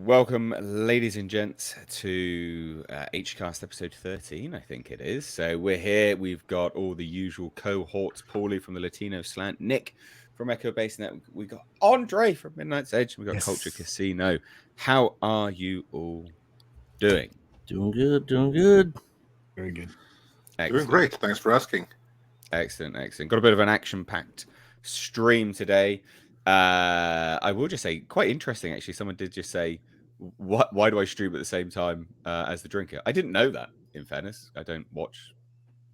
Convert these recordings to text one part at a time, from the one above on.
Welcome, ladies and gents, to HCast episode 13, I think it is. So we're here. We've got all the usual cohorts: Paulie from the Latino Slant, Nick from Echo Base Network. We got Andre from Midnight's Edge. We got Culture Casino. How are you all doing? Doing good, doing good. Very good. Excellent. Doing great. Thanks for asking. Excellent. Got a bit of an action-packed stream today. I will just say, quite interesting actually. Someone did just say, why do I stream at the same time as the drinker? I didn't know that, in fairness. I don't watch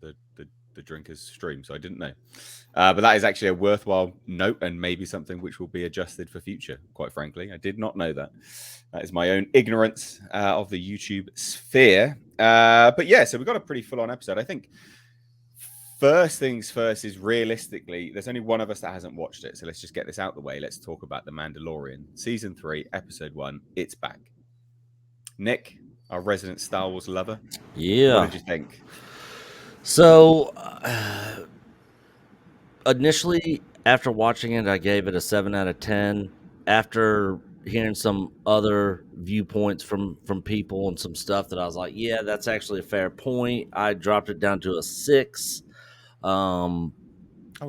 the drinker's stream, so I didn't know. But that is actually a worthwhile note and maybe something which will be adjusted for future, quite frankly. I did not know that. That is my own ignorance of the YouTube sphere. But yeah, so we've got a pretty full-on episode. I think first things first is, realistically, there's only one of us that hasn't watched it. So let's just get this out the way. Let's talk about The Mandalorian. Season 3, Episode 1. It's back. Nick, our resident Star Wars lover. Yeah. What did you think? So, initially, after watching it, I gave it a 7 out of 10. After hearing some other viewpoints from people and some stuff that I was like, yeah, that's actually a fair point, I dropped it down to a 6. Oh,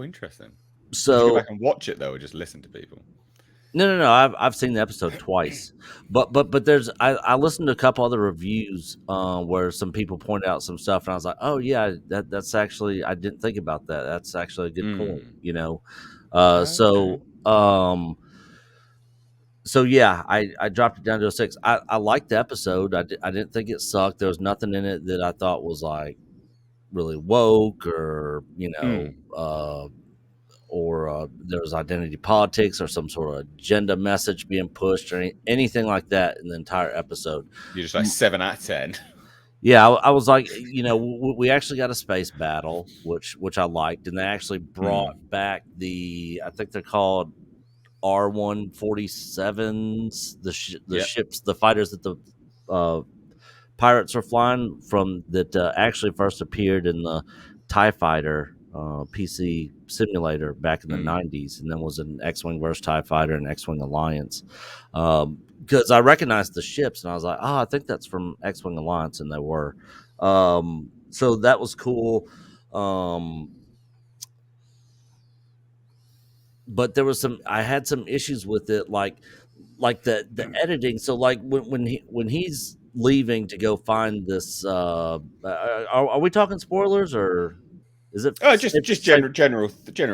interesting. So did you go back and watch it though, or just listen to people? No. I've seen the episode twice, but there's I listened to a couple other reviews where some people pointed out some stuff, and I was like, oh yeah, that's actually, I didn't think about that. That's actually a good point, you know. Okay. So yeah, I dropped it down to a 6. I liked the episode. I didn't think it sucked. There was nothing in it that I thought was like really woke or or there was identity politics or some sort of agenda message being pushed or anything like that in the entire episode. You're just like 7 out of 10. Yeah, I was like, we actually got a space battle, which I liked, and they actually brought back I think they're called R-147s, the ships, the fighters that the pirates are flying from, that actually first appeared in the TIE Fighter PC simulator back in the 90s, and then was an X-Wing versus TIE Fighter and X-Wing Alliance. Because I recognized the ships, and I was like, I think that's from X-Wing Alliance, and they were. So that was cool. But there was I had some issues with it, like the editing. So like when he's leaving to go find this, are we talking spoilers, or is it just general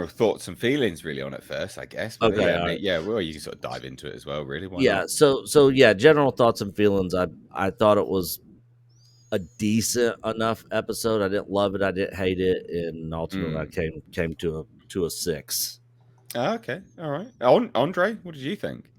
thoughts and feelings really on it first, I guess. But okay, right. Yeah, well, you can sort of dive into it as well, really. Why yeah. not? So yeah, general thoughts and feelings. I thought it was a decent enough episode. I didn't love it, I didn't hate it, and ultimately I came to a 6. Okay, all right. Andre, what did you think?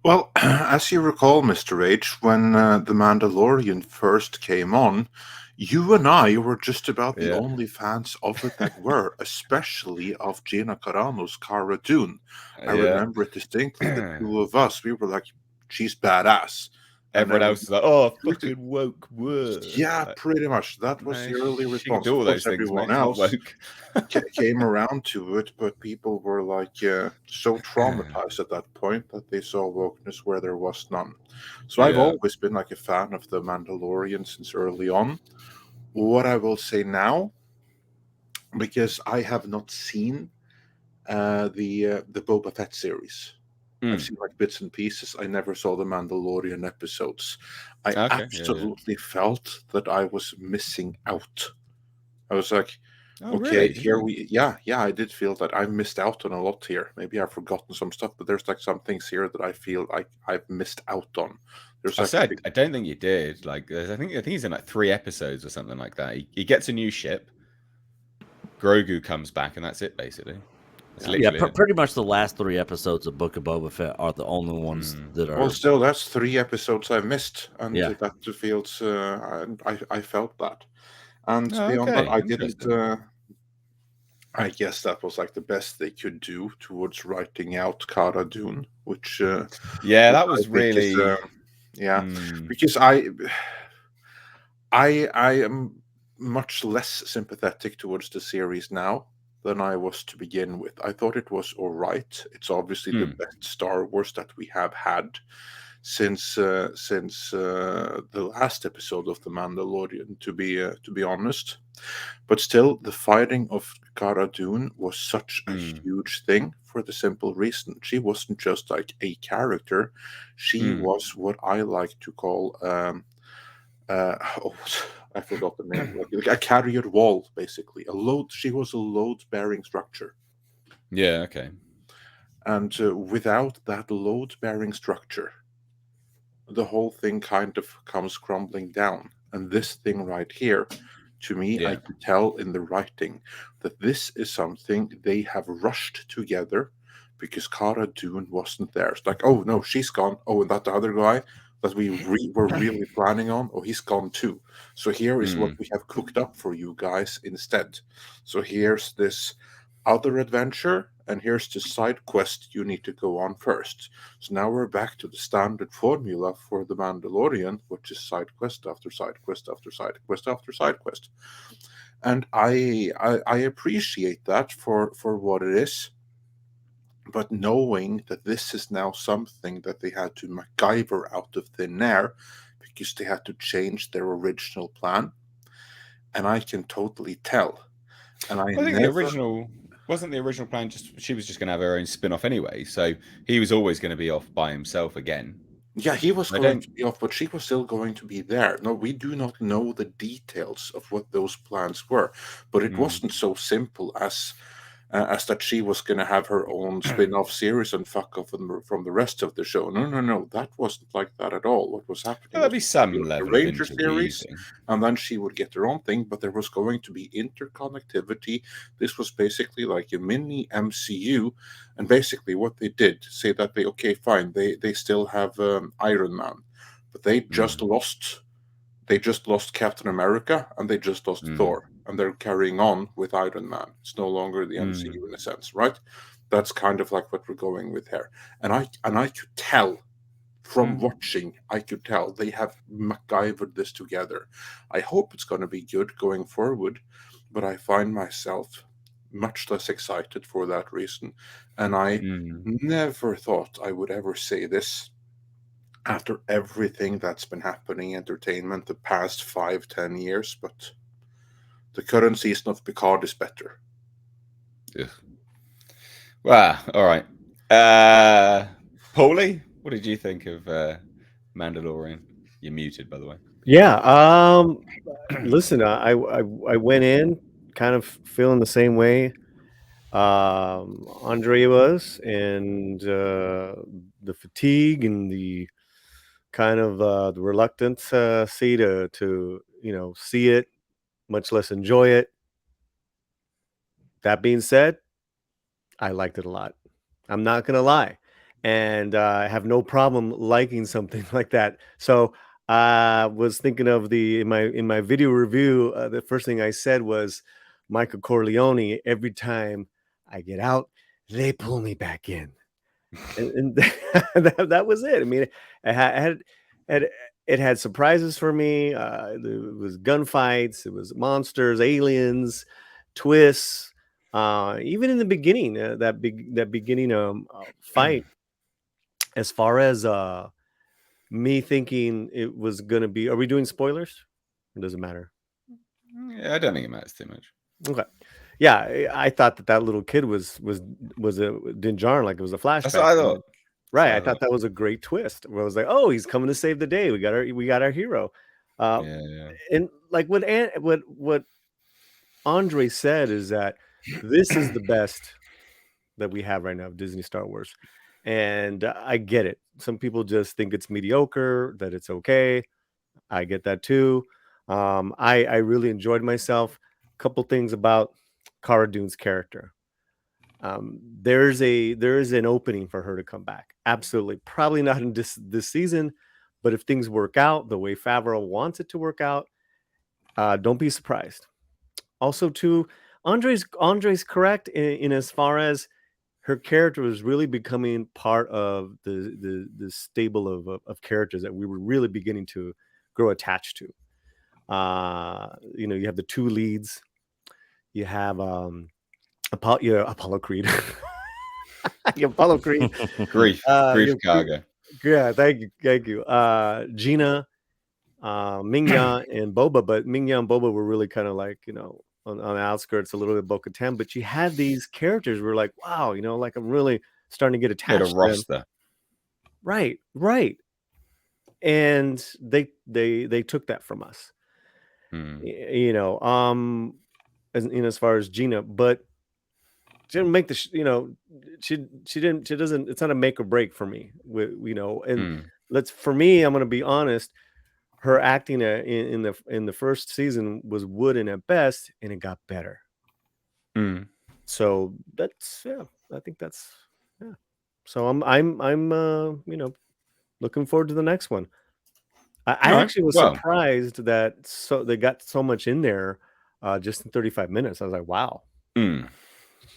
Well, as you recall, Mr. H, when The Mandalorian first came on, you and I were just about the only fans of it that were, especially of Gina Carano's Cara Dune. I remember it distinctly. The two of us, we were like, she's badass. Everyone else is like, oh, fucking woke word. Yeah, pretty much. That was the early response. Do all those things, everyone else came around to it, but people were like so traumatized at that point that they saw wokeness where there was none. So I've always been like a fan of The Mandalorian since early on. What I will say now, because I have not seen the Boba Fett series. I've seen like bits and pieces. I never saw the Mandalorian episodes. I absolutely felt that I was missing out. I was like, really? Here I did feel that I missed out on a lot here. Maybe I've forgotten some stuff, but there's like some things here that I feel like I've missed out on. I don't think you did. Like, I think he's in like 3 episodes or something like that. He gets a new ship. Grogu comes back, and that's it, basically. Yeah, pretty much the last 3 episodes of Book of Boba Fett are the only ones that are. Well, still, that's 3 episodes I missed, and that feels. I felt that, and beyond that, I didn't. I guess that was like the best they could do towards writing out Cara Dune, which. That was really. Because I am much less sympathetic towards the series now than I was to begin with. I thought it was all right. It's obviously the best Star Wars that we have had. since the last episode of The Mandalorian, to be honest. But still, the fighting of Cara Dune was such a huge thing for the simple reason she wasn't just like a character; she was what I like to call oh, I forgot the name, like a carrier wall, basically a load. She was a load-bearing structure. Yeah. Okay. And without that load-bearing structure, the whole thing kind of comes crumbling down. And this thing right here, to me, I could tell in the writing that this is something they have rushed together because Cara Dune wasn't there. It's like, oh no, she's gone. Oh, and that other guy that we were really planning on, oh, he's gone too. So here is what we have cooked up for you guys instead. So here's this other adventure, and here's the side quest you need to go on first. So now we're back to the standard formula for the Mandalorian, which is side quest after side quest after side quest after side quest. And I appreciate that for what it is, but knowing that this is now something that they had to MacGyver out of thin air because they had to change their original plan, and I can totally tell. And I think never. wasn't the original plan just she was just going to have her own spin-off anyway, so he was always going to be off by himself again. Yeah, he was going to be off, but she was still going to be there. No, we do not know the details of what those plans were, but it wasn't so simple as that she was going to have her own spin-off series and fuck off from the rest of the show. No, that wasn't like that at all. What was happening? There'd be some the level Ranger of series, and then she would get her own thing. But there was going to be interconnectivity. This was basically like a mini MCU, and basically what they did say that okay, fine, they still have Iron Man, but they just lost. They just lost Captain America and they just lost Thor, and they're carrying on with Iron Man. It's no longer the MCU in a sense, right? That's kind of like what we're going with here. And I could tell from watching, I could tell they have MacGyvered this together. I hope it's going to be good going forward, but I find myself much less excited for that reason. And I never thought I would ever say this after everything that's been happening in entertainment the past 5-10 years, but the current season of Picard is better. Yeah. Wow. All right. Paulie, what did you think of Mandalorian? You're muted, by the way. Yeah. Listen, I went in kind of feeling the same way Andre was, and the fatigue and the kind of the reluctance see to see it, much less enjoy it. That being said, I liked it a lot. I'm not gonna lie, and I have no problem liking something like that. So I was thinking of in my video review. The first thing I said was Michael Corleone. Every time I get out, they pull me back in, and that was it. I mean, it had surprises for me. It was gunfights, it was monsters, aliens, twists. Even in the beginning, that beginning fight, as far as me thinking it was gonna be. Are we doing spoilers? It doesn't matter. Yeah, I don't think it matters too much. Okay. Yeah, I thought that little kid was a Din Djarin, like it was a flashback. That's what I thought. Right, I thought that was a great twist. Where I was like, "Oh, he's coming to save the day. We got our hero." Yeah. And like what Andre said is that this is the best that we have right now of Disney Star Wars, and I get it. Some people just think it's mediocre, that it's okay. I get that too. I really enjoyed myself. A couple things about Cara Dune's character. There is an opening for her to come back. Absolutely. Probably not in this season, but if things work out the way Favreau wants it to work out, don't be surprised. Also, too, Andre's correct in as far as her character was really becoming part of the stable of characters that we were really beginning to grow attached to. You have the two leads. You have Apollo Creed. Apollo Creed. Grief Cargo. Yeah, thank you. Gina, Ming-Ya, and Boba, but Ming-Ya and Boba were really kind of like, on the outskirts, a little bit Bo-Katan, but you had these characters were like, wow, like I'm really starting to get Had a attached to them. roster. Right. And they took that from us. As far as Gina, but she didn't make she doesn't, it's not a make or break for me, for me, I'm going to be honest, her acting in the first season was wooden at best, and it got better. So that's, I think that's, so I'm looking forward to the next one. I actually was surprised that they got so much in there just in 35 minutes. I was like, wow.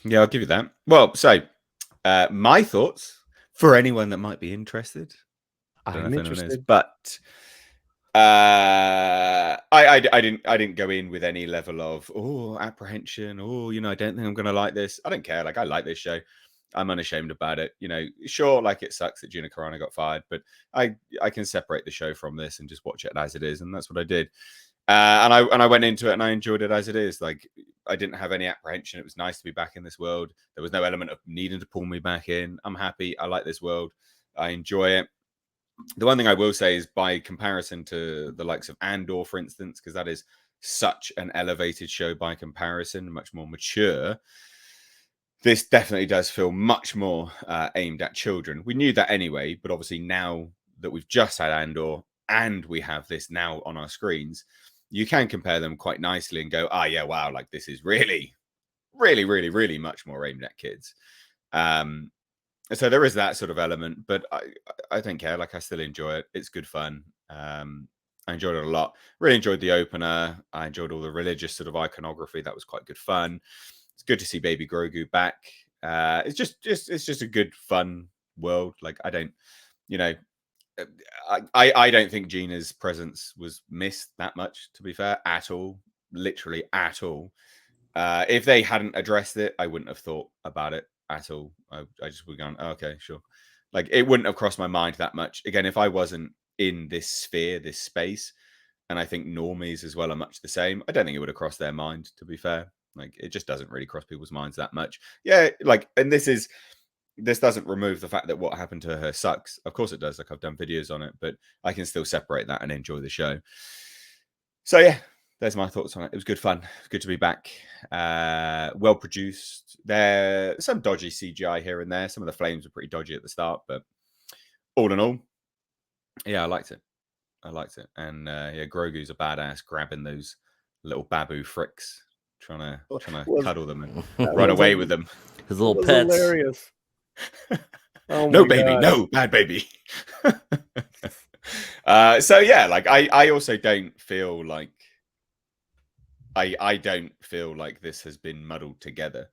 Yeah, I'll give you that. Well, so my thoughts for anyone that might be interested. I'm interested, but I didn't go in with any level of apprehension. I don't think I'm gonna like this. I don't care. Like, I like this show. I'm unashamed about it. Sure, like, it sucks that Gina Carano got fired, but I can separate the show from this and just watch it as it is, and that's what I did. And I went into it and I enjoyed it as it is. Like, I didn't have any apprehension. It was nice to be back in this world. There was no element of needing to pull me back in. I'm happy. I like this world. I enjoy it. The one thing I will say is, by comparison to the likes of Andor, for instance, because that is such an elevated show by comparison, much more mature, this definitely does feel much more aimed at children. We knew that anyway, but obviously now that we've just had Andor and we have this now on our screens, you can compare them quite nicely and go, yeah, wow, like, this is really, really, really, really much more aimed at kids. So there is that sort of element, but I don't care. Like, I still enjoy it. It's good fun. I enjoyed it a lot. Really enjoyed the opener. I enjoyed all the religious sort of iconography. That was quite good fun. It's good to see Baby Grogu back. It's just a good fun world. Like, I don't, I don't think Gina's presence was missed that much, to be fair, at all. Literally at all. If they hadn't addressed it, I wouldn't have thought about it at all. I just would have gone, okay, sure. Like, it wouldn't have crossed my mind that much. Again, if I wasn't in this sphere, this space, and I think normies as well are much the same, I don't think it would have crossed their mind, to be fair. Like, it just doesn't really cross people's minds that much. Yeah, like, and this doesn't remove the fact that what happened to her sucks. Of course it does. Like, I've done videos on it, but I can still separate that and enjoy the show. So yeah, there's my thoughts on it. It was good fun. It was good to be back. Well produced. There's some dodgy CGI here and there. Some of the flames were pretty dodgy at the start, but all in all, yeah, I liked it. And yeah, Grogu's a badass, grabbing those little babu fricks, trying to cuddle them and run away with them. His little pets. Hilarious. Oh, no baby, no bad baby. So yeah, like, I also don't feel like I don't feel like this has been muddled together.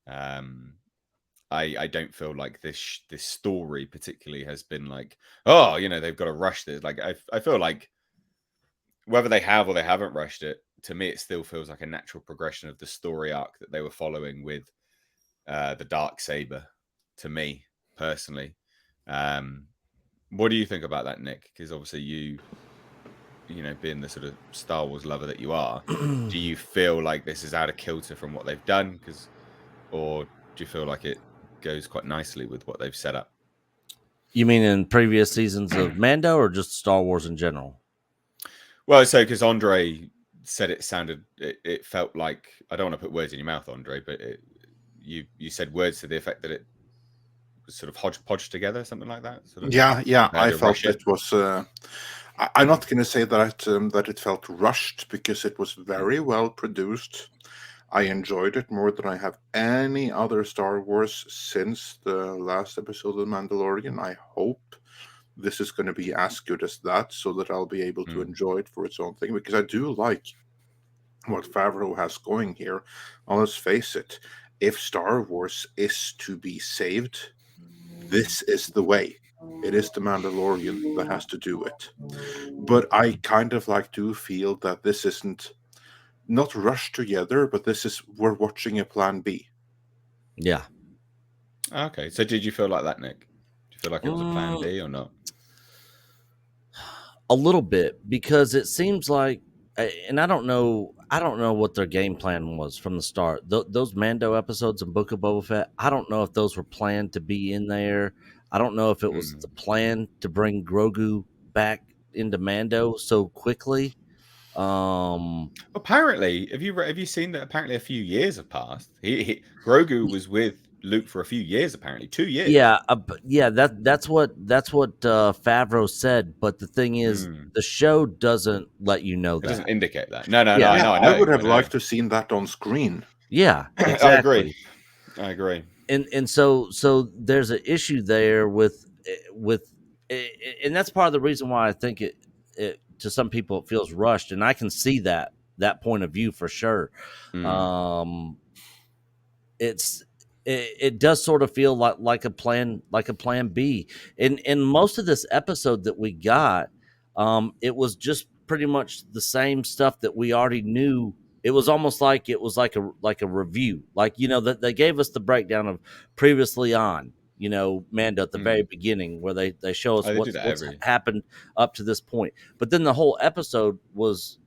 I don't feel like this story particularly has been like, they've got to rush this. Like, I feel like whether they have or they haven't rushed it, to me, it still feels like a natural progression of the story arc that they were following with the dark saber. To me personally, what do you think about that, Nick? Because obviously you being the sort of Star Wars lover that you are, do you feel like this is out of kilter from what they've done? Or do you feel like it goes quite nicely with what they've set up? You mean in previous seasons of Mando, or just Star Wars in general? Well, so because Andre said it felt like, I don't want to put words in your mouth, Andre, but you said words to the effect that it was sort of hodgepodge together, something like that. Yeah. I felt it was. I'm not going to say that it felt rushed, because it was very well produced. I enjoyed it more than I have any other Star Wars since the last episode of Mandalorian. I hope this is going to be as good as that, so that I'll be able to enjoy it for its own thing, because I do like what Favreau has going here. Well, let's face it, if Star Wars is to be saved, this is the way. It is the Mandalorian that has to do it. But I kind of do feel that this isn't not rushed together, but we're watching a plan B. Yeah. Okay. So did you feel like that, Nick? Do you feel like it was a plan B or not? A little bit, because it seems like, and I don't know what their game plan was from the start. Those Mando episodes in Book of Boba Fett, I don't know if those were planned to be in there. I don't know if it was the plan to bring Grogu back into Mando so quickly. Apparently, have you seen that? Apparently, a few years have passed. Grogu was with Luke for a few years. Apparently, 2 years. Yeah, that's what Favreau said. But the thing is, the show doesn't let you know that. It doesn't indicate that. No, Yeah. I know. I would have liked to seen that on screen. Yeah, exactly. I agree. And so there's an issue there with, and that's part of the reason why I think it to some people it feels rushed, and I can see that point of view for sure. It does sort of feel like a plan B. In most of this episode that we got, it was just pretty much the same stuff that we already knew. It was almost like it was like a review, like, you know, that they gave us the breakdown of previously on, you know, Mando at the very beginning, where they show us what's happened up to this point. But then the whole episode was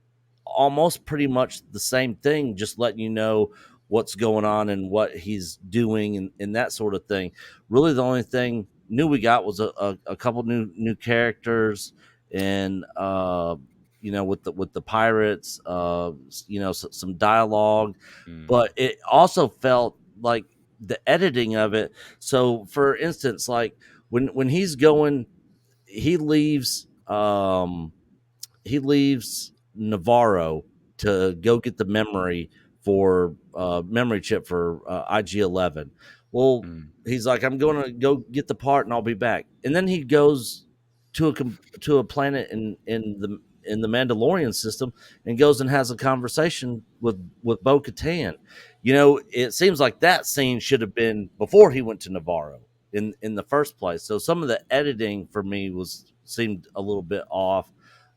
almost pretty much the same thing, just letting you know what's going on and what he's doing and that sort of thing. Really, the only thing new we got was a couple new characters, and you know, with the pirates, you know, some dialogue, but it also felt like the editing of it. So, for instance, like when he's going, he leaves Navarro to go get the memory chip for IG-11. Well, he's like, I'm going to go get the part and I'll be back. And then he goes to a planet in the Mandalorian system and goes and has a conversation with Bo-Katan. You know, it seems like that scene should have been before he went to Navarro in the first place. So some of the editing for me seemed a little bit off.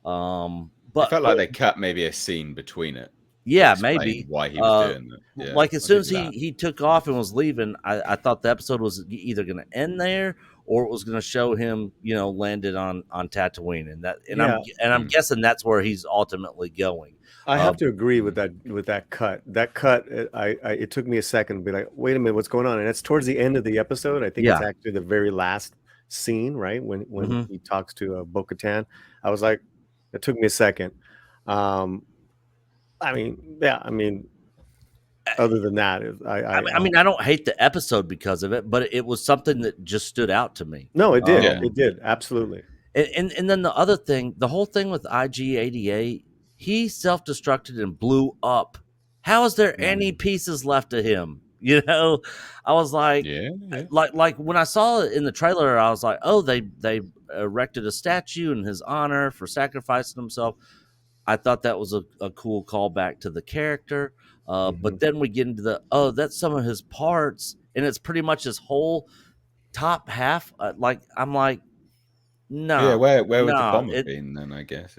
But it felt like they cut maybe a scene between it. Yeah, maybe why he was doing it. Yeah, like as soon as he took off and was leaving, I thought the episode was either going to end there or it was going to show him, you know, landed on Tatooine, I'm guessing that's where he's ultimately going. I have to agree with that cut. That cut, it took me a second to be like, wait a minute, what's going on? And it's towards the end of the episode. I think it's actually the very last scene, right? When he talks to Bo-Katan. I was like, it took me a second. I mean, other than that, I mean, I don't hate the episode because of it, but it was something that just stood out to me. No, it did. It did. Absolutely. And then the other thing, the whole thing with IG-88, he self-destructed and blew up. How is there any pieces left of him? You know, I was like, like when I saw it in the trailer, I was like, oh, they erected a statue in his honor for sacrificing himself. I thought that was a cool callback to the character. But then we get into that's some of his parts, and it's pretty much his whole top half. I'm like, no. Yeah, where would the bomb have been then, I guess?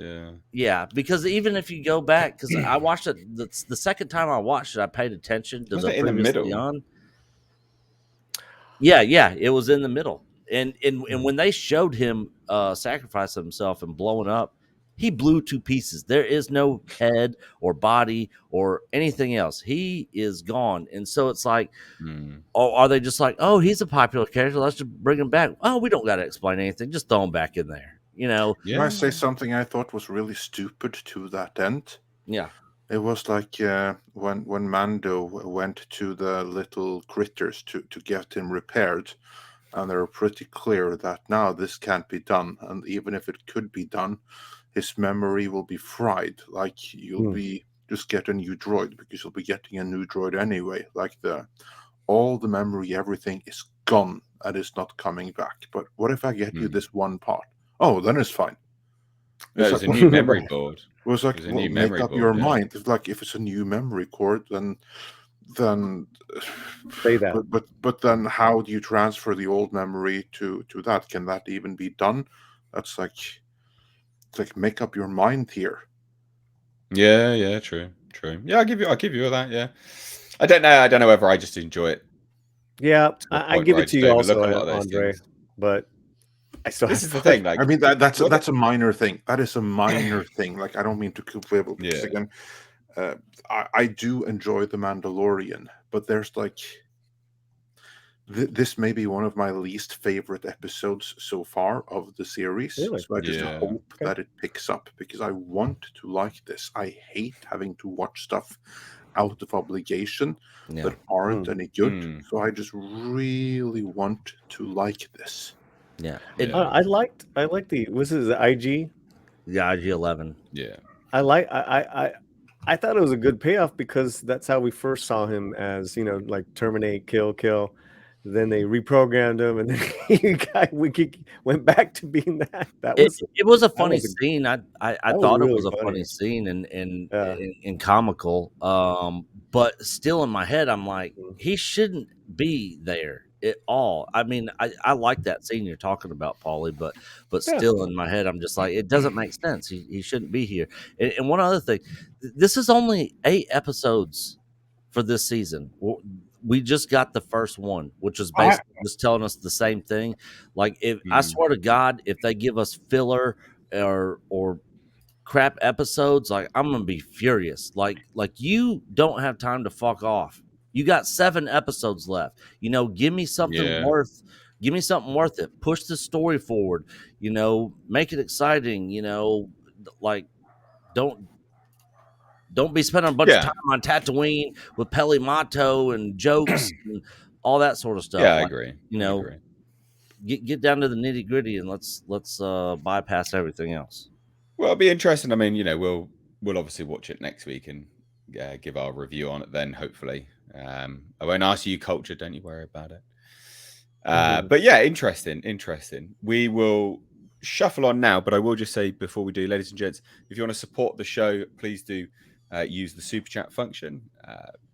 Yeah, because even if you go back, because I watched it, the second time I watched it, I paid attention. Was it in the middle? On? Yeah, it was in the middle. And when they showed him sacrifice himself and blowing up, he blew to pieces. There is no head or body or anything else. He is gone. And so it's like, are they just like, oh, he's a popular character, let's just bring him back? Oh, we don't got to explain anything. Just throw him back in there. You know? Can I say something I thought was really stupid to that end? Yeah. It was like when Mando went to the little critters to get him repaired, and they were pretty clear that now this can't be done. And even if it could be done, his memory will be fried. Like you'll be just get a new droid because you'll be getting a new droid anyway. Like all the memory, everything is gone and it's not coming back. But what if I get you this one part? Oh, then it's fine. It's a new memory board. It was like, well, make up your mind. It's like if it's a new memory cord, then say that. But then how do you transfer the old memory to that? Can that even be done? That's like. Like make up your mind here. Yeah, true. Yeah, I'll give you that. Yeah, I don't know whether I just enjoy it. Yeah, I give it to you also, Andre. But I still This have is the fun. thing. Like, I mean, that's what a minor thing. That is a minor thing. Like, I don't mean to quibble because Yeah. again, I do enjoy the Mandalorian, but there's like this may be one of my least favorite episodes so far of the series. Really? So I just Yeah. hope Okay. that it picks up because I want to like this. I hate having to watch stuff out of obligation Yeah. that aren't any good. Mm. So I just really want to like this. Yeah. Yeah. I liked the was it the IG? Yeah, IG-11. Yeah. I thought it was a good payoff because that's how we first saw him as, like terminate, kill. Then they reprogrammed him, and then we went back to being that. It was a funny was a- scene. I was thought it really was a funny. funny scene and Yeah. comical. But still in my head, I'm like, Mhm. he shouldn't be there at all. I mean, I like that scene you're talking about, Paulie, but Yeah. still in my head, I'm just like, it doesn't make sense. He shouldn't be here. And one other thing, this is only 8 episodes for this season. We just got the first one, which was basically just telling us the same thing. Like, if I swear to God, if they give us filler or crap episodes, like, I'm gonna be furious. Like you don't have time to fuck off. You got 7 episodes left. Give me something Yeah. worth. Give me something worth it. Push the story forward. Make it exciting. Like, don't be spending a bunch of Yeah. time on Tatooine with Peli Motto and jokes and all that sort of stuff. Yeah, I Like, agree. I agree. Get down to the nitty gritty and let's bypass everything else. Well, it'll be interesting. I mean, we'll obviously watch it next week and give our review on it then, hopefully. I won't ask you, Culture. Don't you worry about it. But yeah, interesting. We will shuffle on now, but I will just say before we do, ladies and gents, if you want to support the show, please do use the super chat function.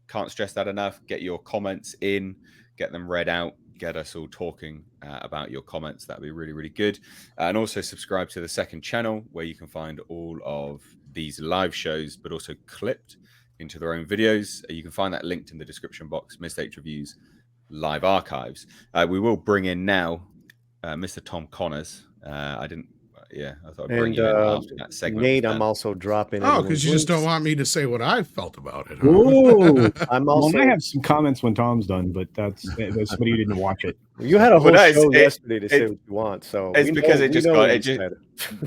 Can't stress that enough. Get your comments in, get them read out, get us all talking about your comments. That'd be really, really good. And also subscribe to the second channel where you can find all of these live shows, but also clipped into their own videos. You can find that linked in the description box. Mistake Reviews live archives. We will bring in now Mr. Tom Connors. I thought I'd bring you in after that segment. Nate, I'm also dropping. Oh, because you just don't want me to say what I felt about it. Huh? Ooh, I'm also. I have some comments when Tom's done, but that's somebody who didn't watch it. You had a whole show it- yesterday to say what you want, so It's because that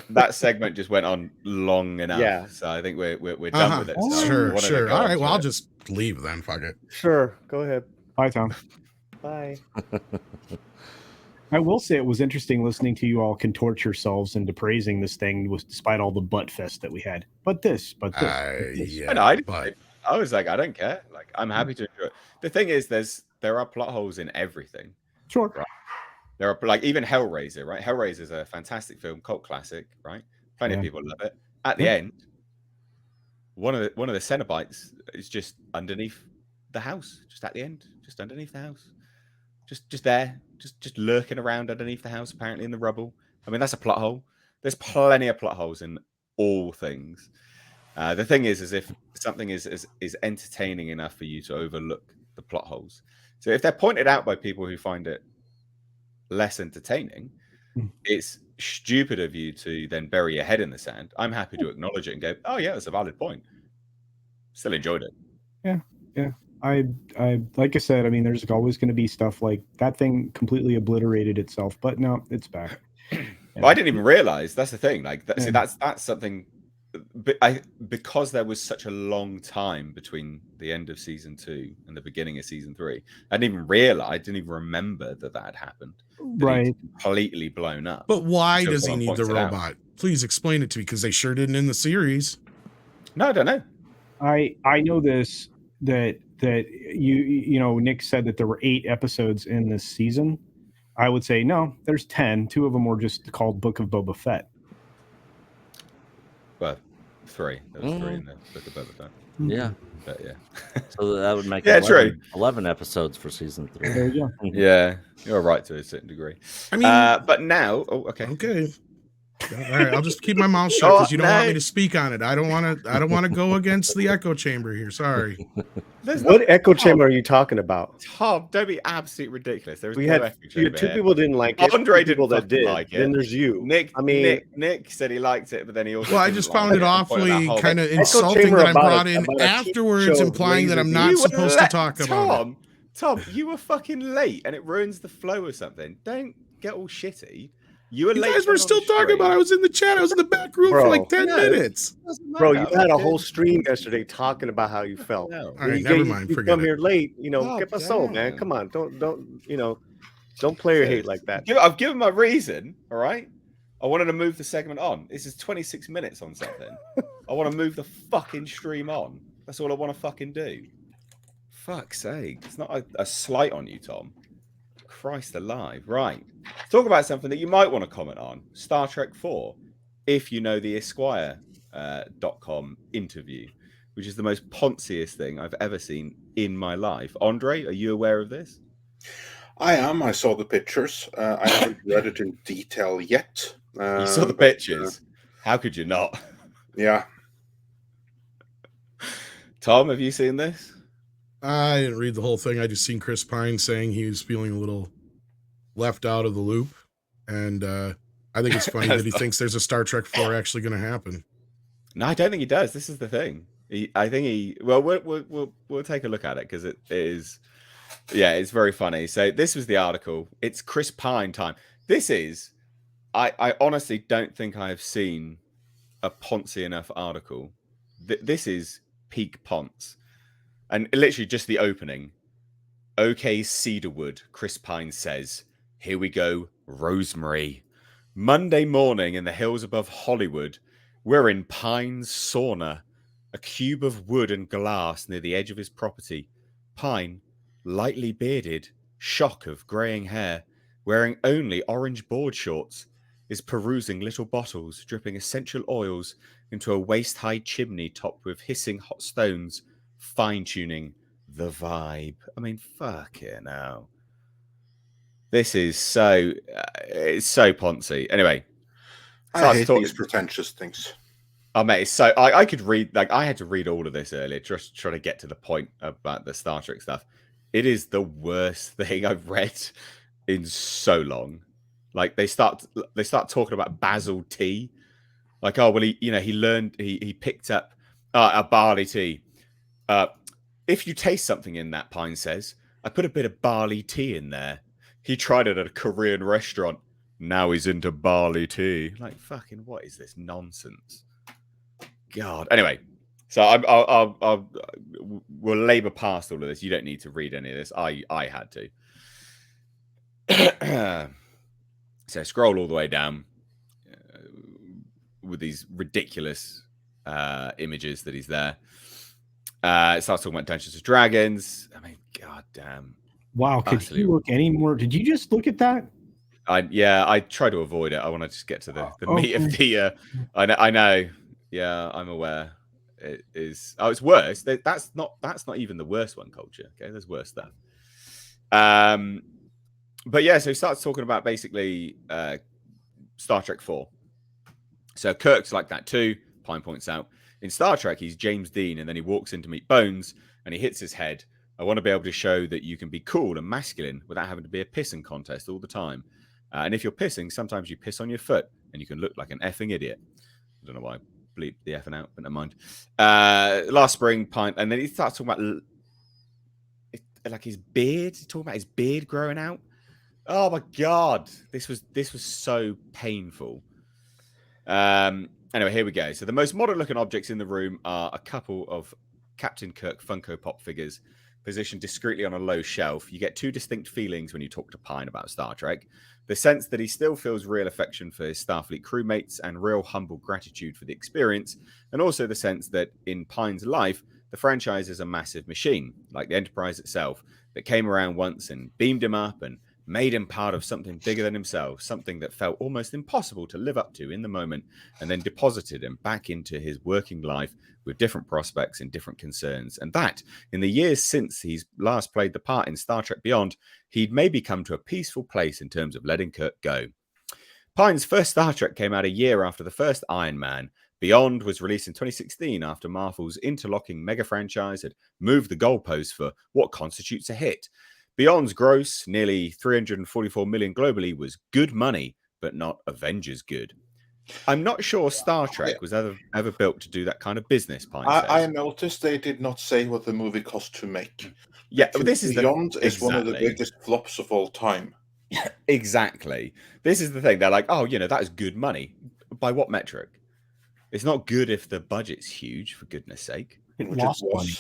said. segment just went on long enough. Yeah. So I think we're done with it. So Sure. All right. Well, I'll just leave then. Fuck it. Sure. Go ahead. Bye, Tom. Bye. I will say it was interesting listening to you all contort yourselves into praising this thing, despite all the butt fest that we had. But this. Yeah. I was like, I don't care. Like, I'm happy to enjoy it. The thing is, there are plot holes in everything. Sure. Right? There are, like, even Hellraiser, right? Hellraiser is a fantastic film, cult classic, right? Plenty of people love it. At the end, one of the Cenobites is just underneath the house, just at the end, just underneath the house, just there, just lurking around underneath the house, apparently in the rubble. I mean, that's a plot hole. There's plenty of plot holes in all things. The thing is if something is entertaining enough for you to overlook the plot holes. So if they're pointed out by people who find it less entertaining, it's stupid of you to then bury your head in the sand. I'm happy to acknowledge it and go, oh yeah, that's a valid point. Still enjoyed it. Yeah. I like I said, I mean, there's always going to be stuff like that thing completely obliterated itself, but no, it's back. Well, I didn't even realize. That's the thing. Like, see, that's something. Because there was such a long time between the end of season 2 and the beginning of season 3, I didn't even realize. I didn't even remember that had happened. Right. Completely blown up. But why does he need the robot? Please explain it to me, because they sure didn't in the series. No, I don't know. I know this that Nick said that there were 8 episodes in this season. I would say no, there's 10. 2 of them were just called Book of Boba Fett. Well, 3. There was 3 in the Book of Boba Fett. Yeah. But yeah. So that would make 11 episodes for season 3. There you go. Yeah, you're right to a certain degree. I mean, but now, okay. All right, I'll just keep my mouth shut because you don't want me to speak on it. I don't want to go against the echo chamber here. Sorry. What echo chamber are you talking about? Tom, don't be absolutely ridiculous. There was We no had echo chamber two here. people didn't like it. Andre two people didn't that did. like it. Then there's you. Nick. I mean, Nick said he liked it, but then he also. Well, I just found it awfully kind of Echo insulting chamber that I'm about brought a- in about a afterwards, show implying that I'm laser not You were supposed to talk about it. Tom, you were fucking late, and it ruins the flow or something. Don't get all shitty. You were You late. guys were still talking about it. I was in the chat. I was in the back room for like 10 minutes. Bro, you had a whole stream yesterday talking about how you felt. No. All right, never mind. You Forget come it. here late, Oh, get my soul, man. damn. Come on, don't don't play your hate like that. I've given my reason. All right. I wanted to move the segment on. This is 26 minutes on something. I want to move the fucking stream on. That's all I want to fucking do. Fuck's sake. It's not a slight on you, Tom. Christ alive. Right. Talk about something that you might want to comment on. Star Trek 4. If you know the Esquire.com interview, which is the most Ponciest thing I've ever seen in my life. Andre, are you aware of this? I am. I saw the pictures. I haven't read it in detail yet. You saw the pictures. How could you not? Yeah. Tom, have you seen this? I didn't read the whole thing. I just seen Chris Pine saying he was feeling a little left out of the loop. And I think it's funny that he thinks there's a Star Trek 4 actually going to happen. No, I don't think he does. This is the thing. We'll take a look at it because it is, it's very funny. So this was the article. It's Chris Pine time. This is, I honestly don't think I have seen a Poncy enough article. This is peak Ponce. And literally just the opening. Okay, Cedarwood, Chris Pine says, here we go, Rosemary. Monday morning in the hills above Hollywood, we're in Pine's sauna, a cube of wood and glass near the edge of his property. Pine, lightly bearded, shock of greying hair, wearing only orange board shorts, is perusing little bottles, dripping essential oils into a waist-high chimney topped with hissing hot stones, fine-tuning the vibe. I mean, fucking hell. This is so, it's so Poncy. Anyway. I hate these pretentious things. Oh, mate, it's so, I could read, I had to read all of this earlier, just trying to get to the point about the Star Trek stuff. It is the worst thing I've read in so long. Like, they start talking about basil tea. Like, oh, well, he picked up a barley tea. If you taste something in that, Pine says, I put a bit of barley tea in there. He tried it at a Korean restaurant. Now he's into barley tea. Like, fucking, what is this nonsense? God. Anyway, so we'll labor past all of this. You don't need to read any of this. I had to. So scroll all the way down with these ridiculous images that he's there. It starts talking about Dungeons and Dragons. I mean, goddamn. Wow, could you look any more? Did you just look at that? I try to avoid it. I want to just get to the meat of the. I know. Yeah, I'm aware. It is. Oh, it's worse. That's not even the worst one. Culture. Okay, there's worse stuff. But yeah, so he starts talking about basically Star Trek 4. So Kirk's like that too. Pine points out in Star Trek he's James Dean, and then he walks in to meet Bones, and he hits his head. I want to be able to show that you can be cool and masculine without having to be a pissing contest all the time. And if you're pissing, sometimes you piss on your foot, and you can look like an effing idiot. I don't know why I bleep the effing out, but never mind. Last spring, Pine, and then he starts talking about like his beard. He's talking about his beard growing out. Oh my god, this was so painful. Anyway, here we go. So the most modern-looking objects in the room are a couple of Captain Kirk Funko Pop figures positioned discreetly on a low shelf. You get two distinct feelings when you talk to Pine about Star Trek. The sense that he still feels real affection for his Starfleet crewmates and real humble gratitude for the experience, and also the sense that in Pine's life, the franchise is a massive machine, like the Enterprise itself, that came around once and beamed him up and made him part of something bigger than himself, something that felt almost impossible to live up to in the moment, and then deposited him back into his working life with different prospects and different concerns. And that, in the years since he's last played the part in Star Trek Beyond, he'd maybe come to a peaceful place in terms of letting Kirk go. Pine's first Star Trek came out a year after the first Iron Man. Beyond was released in 2016 after Marvel's interlocking mega franchise had moved the goalposts for what constitutes a hit. Beyond's gross, nearly 344 million globally, was good money, but not Avengers good. I'm not sure Star Trek was ever built to do that kind of business, Pine says. I noticed they did not say what the movie cost to make. Yeah, this is Beyond is one of the biggest flops of all time. Exactly. This is the thing. They're like, oh, that is good money. By what metric? It's not good if the budget's huge, for goodness sake. It lost money.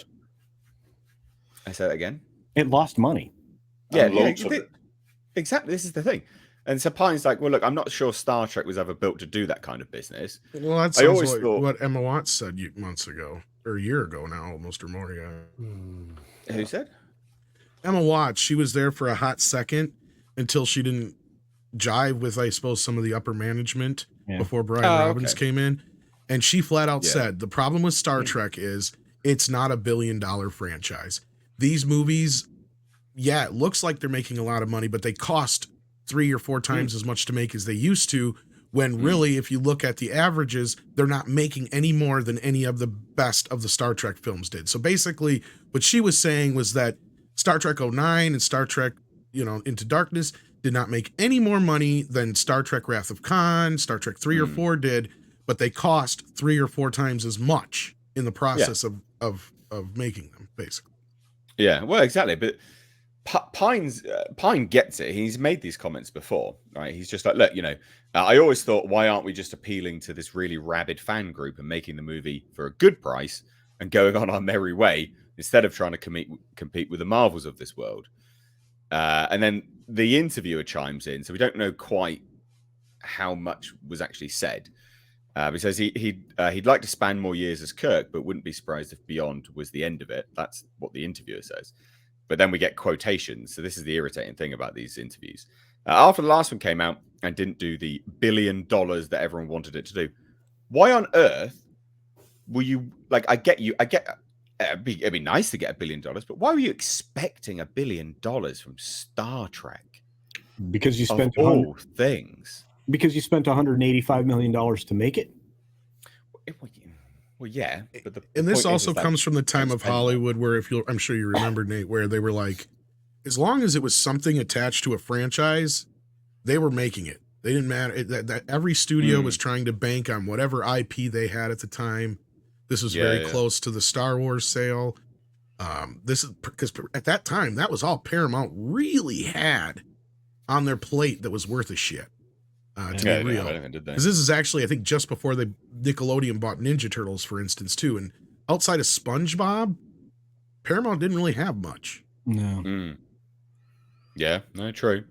I say that again. It lost money. Yeah, exactly. This is the thing. And so Pine's like, well, look, I'm not sure Star Trek was ever built to do that kind of business. Well, that sounds like what Emma Watts said months ago, or a year ago now, almost, or more. Yeah. Who said? Emma Watts. She was there for a hot second until she didn't jive with, I suppose, some of the upper management before Brian Robbins came in. And she flat out said, the problem with Star Trek is it's not $1 billion franchise. These movies, it looks like they're making a lot of money, but they cost 3 or 4 times as much to make as they used to, when really, if you look at the averages, they're not making any more than any of the best of the Star Trek films did. So basically, what she was saying was that Star Trek 09 and Star Trek, Into Darkness did not make any more money than Star Trek Wrath of Khan, Star Trek 3 or 4 did, but they cost 3 or 4 times as much in the process of making them, basically. Yeah, well, exactly. But Pine gets it. He's made these comments before, right? He's just like, look, I always thought, why aren't we just appealing to this really rabid fan group and making the movie for a good price and going on our merry way instead of trying to compete with the Marvels of this world? And then the interviewer chimes in, so we don't know quite how much was actually said. He says he'd like to span more years as Kirk, but wouldn't be surprised if Beyond was the end of it. That's what the interviewer says. But then we get quotations. So this is the irritating thing about these interviews. After the last one came out and didn't do the $1 billion that everyone wanted it to do, why on earth were you it'd be nice to get $1 billion, but why were you expecting $1 billion from Star Trek? Because you spent all things. Because you spent $185 million to make it. Well, yeah, but and this also comes from the time of Hollywood, where I'm sure you remember, Nate, where they were like, as long as it was something attached to a franchise, they were making it. They didn't matter that every studio was trying to bank on whatever IP they had at the time. This was very close to the Star Wars sale. This is because at that time, that was all Paramount really had on their plate that was worth a shit. To be real, because this is actually, I think, just before Nickelodeon bought Ninja Turtles, for instance, too. And outside of SpongeBob, Paramount didn't really have much. No. Yeah, no, true.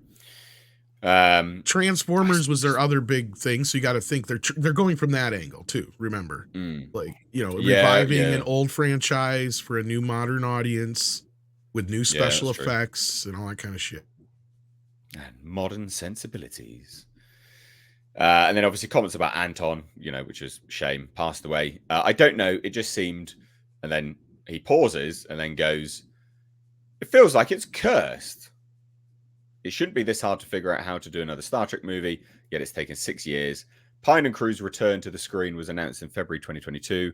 Transformers was their other big thing, so you got to think they're going from that angle too. Remember, reviving an old franchise for a new modern audience with new special effects and all that kind of shit, and modern sensibilities. And then obviously comments about Anton, which is shame, passed away. I don't know. It just seemed, and then he pauses and then goes, it feels like it's cursed. It shouldn't be this hard to figure out how to do another Star Trek movie, yet it's taken 6 years. Pine and Crew's return to the screen was announced in February 2022.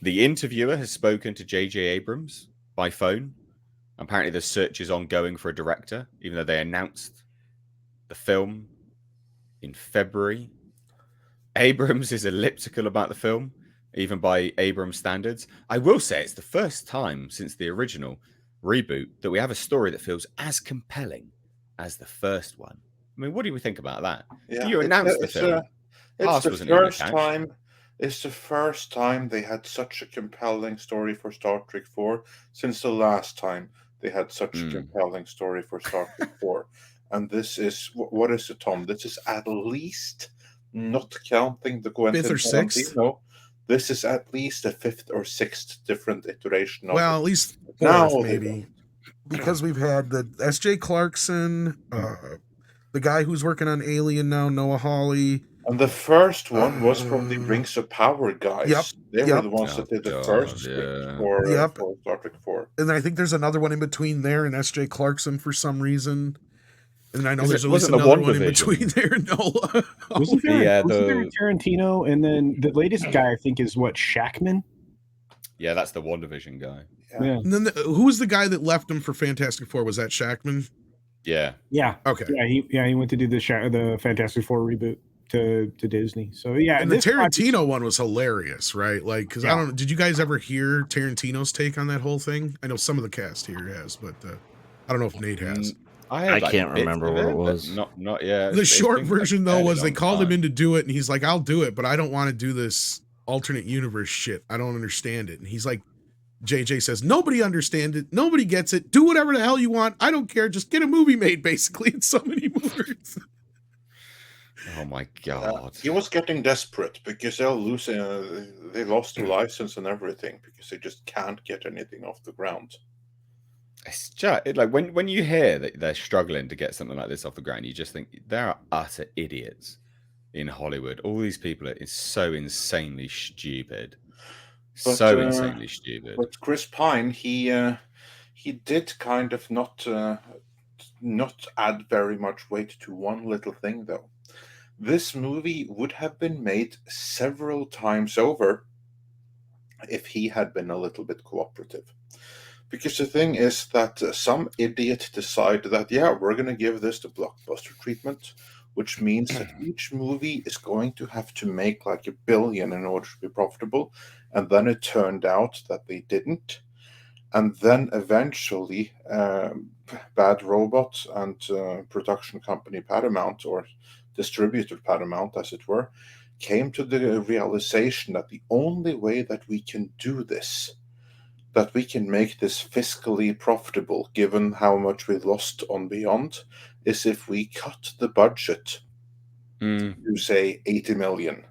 The interviewer has spoken to J.J. Abrams by phone. Apparently the search is ongoing for a director, even though they announced the film in February. Abrams is elliptical about the film, even by Abrams standards. I will say it's the first time since the original reboot that we have a story that feels as compelling as the first one. I mean, what do we think about that? Yeah, you announced the film. It's the first time they had such a compelling story for Star Trek 4 since the last time they had such a compelling story for Star Trek 4. And this is, what is it, Tom? This is at least, not counting the Quentin 5th or 6th? No, this is at least the 5th or 6th different iteration of it. At least 4th, now, maybe. Because we've had the S.J. Clarkson, the guy who's working on Alien now, Noah Hawley. And the first one was from the Rings of Power guys. Yep. They were the ones that did the first script for Star Trek 4. And I think there's another one in between there and S.J. Clarkson for some reason. And I know there's at least another one in between there. No. Wasn't there Tarantino, and then the latest guy I think is what, Shackman? Yeah, that's the WandaVision guy. Yeah. And then who was the guy that left him for Fantastic Four? Was that Shackman? Yeah. Yeah. Okay. Yeah, he went to do the Fantastic Four reboot to Disney. So yeah, and the Tarantino one was hilarious, right? Like, because Yeah. I don't know, did you guys ever hear Tarantino's take on that whole thing? I know some of the cast here has, but I don't know if Nate has. I can't remember what it was. Not yet. The short version though was they called him in to do it, and he's like, "I'll do it, but I don't want to do this alternate universe shit. I don't understand it." And he's like, JJ says, "Nobody understands it. Nobody gets it. Do whatever the hell you want. I don't care. Just get a movie made." Basically, in so many words. Oh my god! He was getting desperate because they'll lose. They lost the license and everything because they just can't get anything off the ground. It's just like when you hear that they're struggling to get something like this off the ground, you just think there are utter idiots in Hollywood. All these people are so insanely stupid, insanely stupid. But Chris Pine, he did kind of not add very much weight to one little thing though. This movie would have been made several times over if he had been a little bit cooperative. Because the thing is that some idiot decided that, yeah, we're going to give this the blockbuster treatment, which means that each movie is going to have to make like $1 billion in order to be profitable. And then it turned out that they didn't. And then eventually, Bad Robot and production company Paramount, or distributor Paramount, as it were, came to the realization that the only way that we can do this, that we can make this fiscally profitable, given how much we lost on Beyond, is if we cut the budget to, say, 80 million.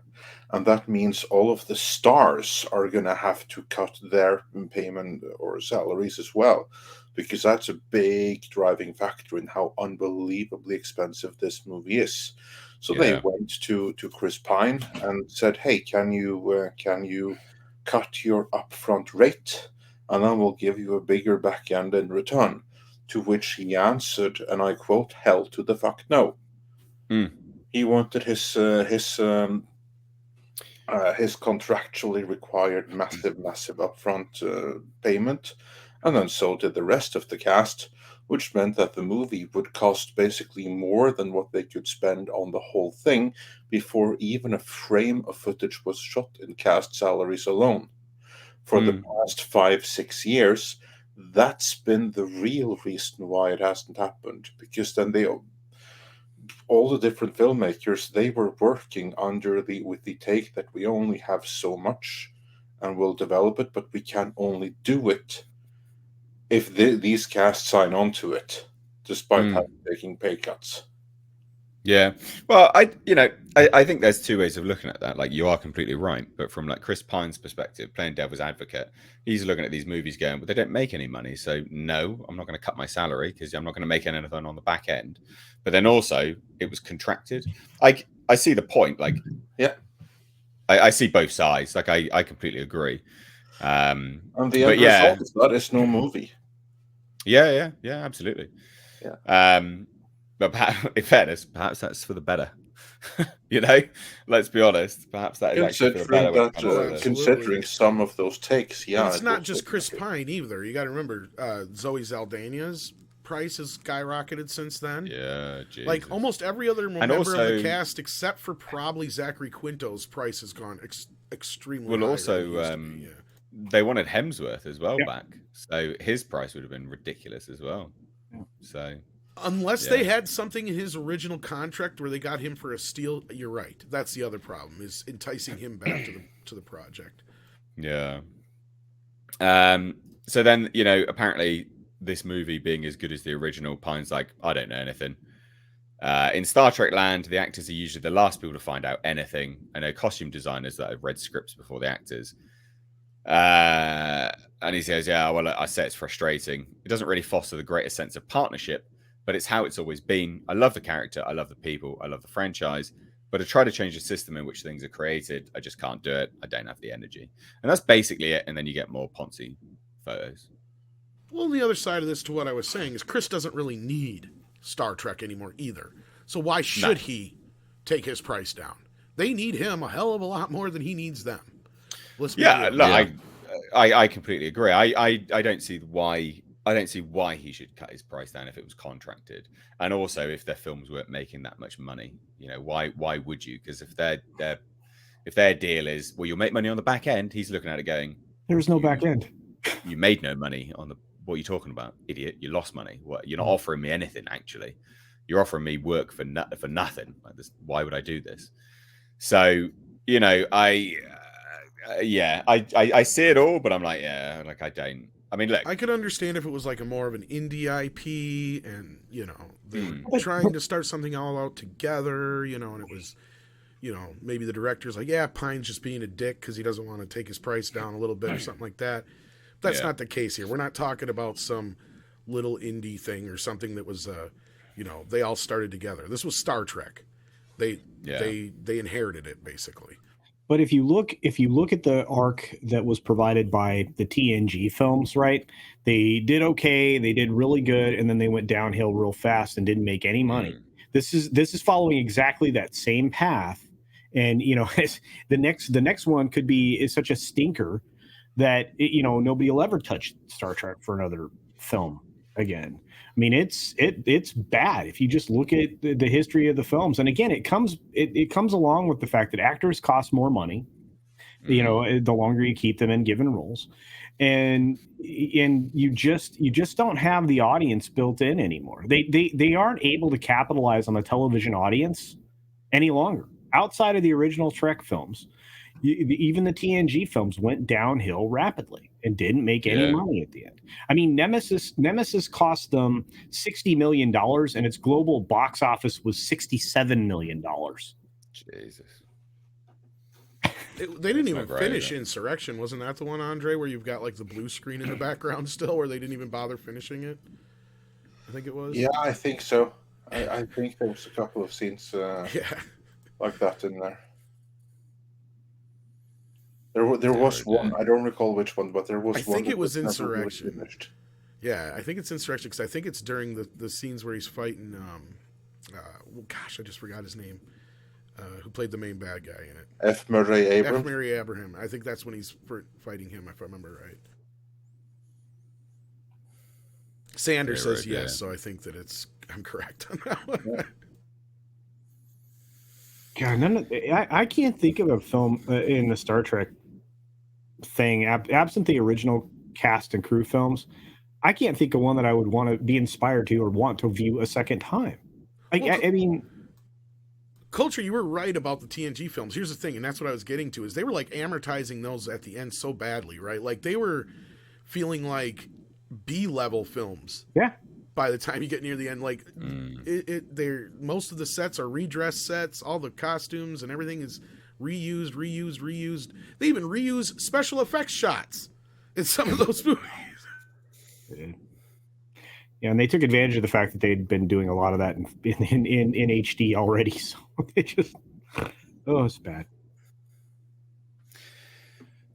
And that means all of the stars are going to have to cut their payment or salaries as well, because that's a big driving factor in how unbelievably expensive this movie is. So they went to Chris Pine and said, "Hey, can you cut your upfront rate, and then we'll give you a bigger back end in return?" To which he answered, and I quote, "Hell to the fuck no." He wanted his contractually required massive upfront payment, and then so did the rest of the cast, which meant that the movie would cost basically more than what they could spend on the whole thing before even a frame of footage was shot in cast salaries alone. For the past 5-6 years, that's been the real reason why it hasn't happened, because then all the different filmmakers, they were working with the take that we only have so much and we'll develop it, but we can only do it if these casts sign on to it, despite taking pay cuts. Yeah, well, I think there's two ways of looking at that. Like, you are completely right, but from like Chris Pine's perspective, playing devil's advocate, he's looking at these movies going, "But they don't make any money, so no, I'm not going to cut my salary because I'm not going to make anything on the back end." But then also, it was contracted. I see the point. Like, yeah, I see both sides. Like, I completely agree. And the end result is that it's no movie. Yeah, absolutely. Yeah. But in fairness, perhaps that's for the better. Let's be honest. Perhaps that is actually for the better. Considering some of those takes, yeah. It's not just Chris Pine either. You got to remember, Zoe Saldana's price has skyrocketed since then. Yeah, Jesus. Like almost every other member of the cast, except for probably Zachary Quinto's price has gone extremely high. Well, also, they wanted Hemsworth as well back, so his price would have been ridiculous as well. So. Unless they had something in his original contract where they got him for a steal, you're right. That's the other problem, is enticing him back to the project. Yeah. So then, apparently this movie being as good as the original, Pine's like, "I don't know anything." In Star Trek land, the actors are usually the last people to find out anything. I know costume designers that have read scripts before the actors. And he says, "Yeah, well, I say it's frustrating. It doesn't really foster the greatest sense of partnership, but it's how it's always been. I love the character, I love the people, I love the franchise, but to try to change the system in which things are created, I just can't do it. I don't have the energy." And that's basically it. And then you get more Ponzi photos. Well, the other side of this to what I was saying is Chris doesn't really need Star Trek anymore either. So why should he take his price down? They need him a hell of a lot more than he needs them. Let's be real. Look, I completely agree. I don't see why he should cut his price down if it was contracted, and also if their films weren't making that much money. Why would you? Because if their deal is, well, you'll make money on the back end, he's looking at it going, there's no back end. You made no money on the. What are you talking about, idiot? You lost money. What? You're not offering me anything. Actually, you're offering me work for nothing. Like this, why would I do this? So I see it all, but I'm like, I don't. I mean, look, I could understand if it was like a more of an indie IP, and they were trying to start something all out together, and it was, maybe the director's like, yeah, Pine's just being a dick because he doesn't want to take his price down a little bit or something like that. That's not the case here. We're not talking about some little indie thing or something that was, they all started together. This was Star Trek. They inherited it basically. But if you look at the arc that was provided by the TNG films, right? They did okay, they did really good, and then they went downhill real fast and didn't make any money. This is following exactly that same path, and the next one is such a stinker that nobody will ever touch Star Trek for another film again. I mean, it's bad if you just look at the history of the films. And again, it comes along with the fact that actors cost more money, the longer you keep them in given roles, and you just don't have the audience built in anymore. They aren't able to capitalize on the television audience any longer. Outside of the original Trek films, even the TNG films went downhill rapidly and didn't make any money at the end. I mean, Nemesis cost them $60 million, and its global box office was $67 million. Jesus. They didn't even finish Insurrection. Wasn't that the one, Andre, where you've got like the blue screen in the background still, where they didn't even bother finishing it? I think it was. Yeah, I think so. I think there was a couple of scenes like that in there. There was one. I don't recall which one, but there was one. I think it was Insurrection. Really yeah, I think it's Insurrection because I think it's during the scenes where he's fighting. I just forgot his name. Who played the main bad guy in it? F. Murray Abraham. F. Murray Abraham. I think that's when he's fighting him, if I remember right. Sanders says yes, so I think that I'm correct on that one. God, I can't think of a film in the Star Trek thing, absent the original cast and crew films. I can't think of one that I would want to be inspired to or want to view a second time. I mean, Culture, you were right about the TNG films. Here's the thing, and that's what I was getting to, is they were like amortizing those at the end so badly, right? Like they were feeling like B-level films. Yeah. By the time you get near the end, like most of the sets are redressed sets, all the costumes and everything is reused. They even reuse special effects shots in some of those movies. Yeah, and they took advantage of the fact that they'd been doing a lot of that in HD already. So they just, it's bad.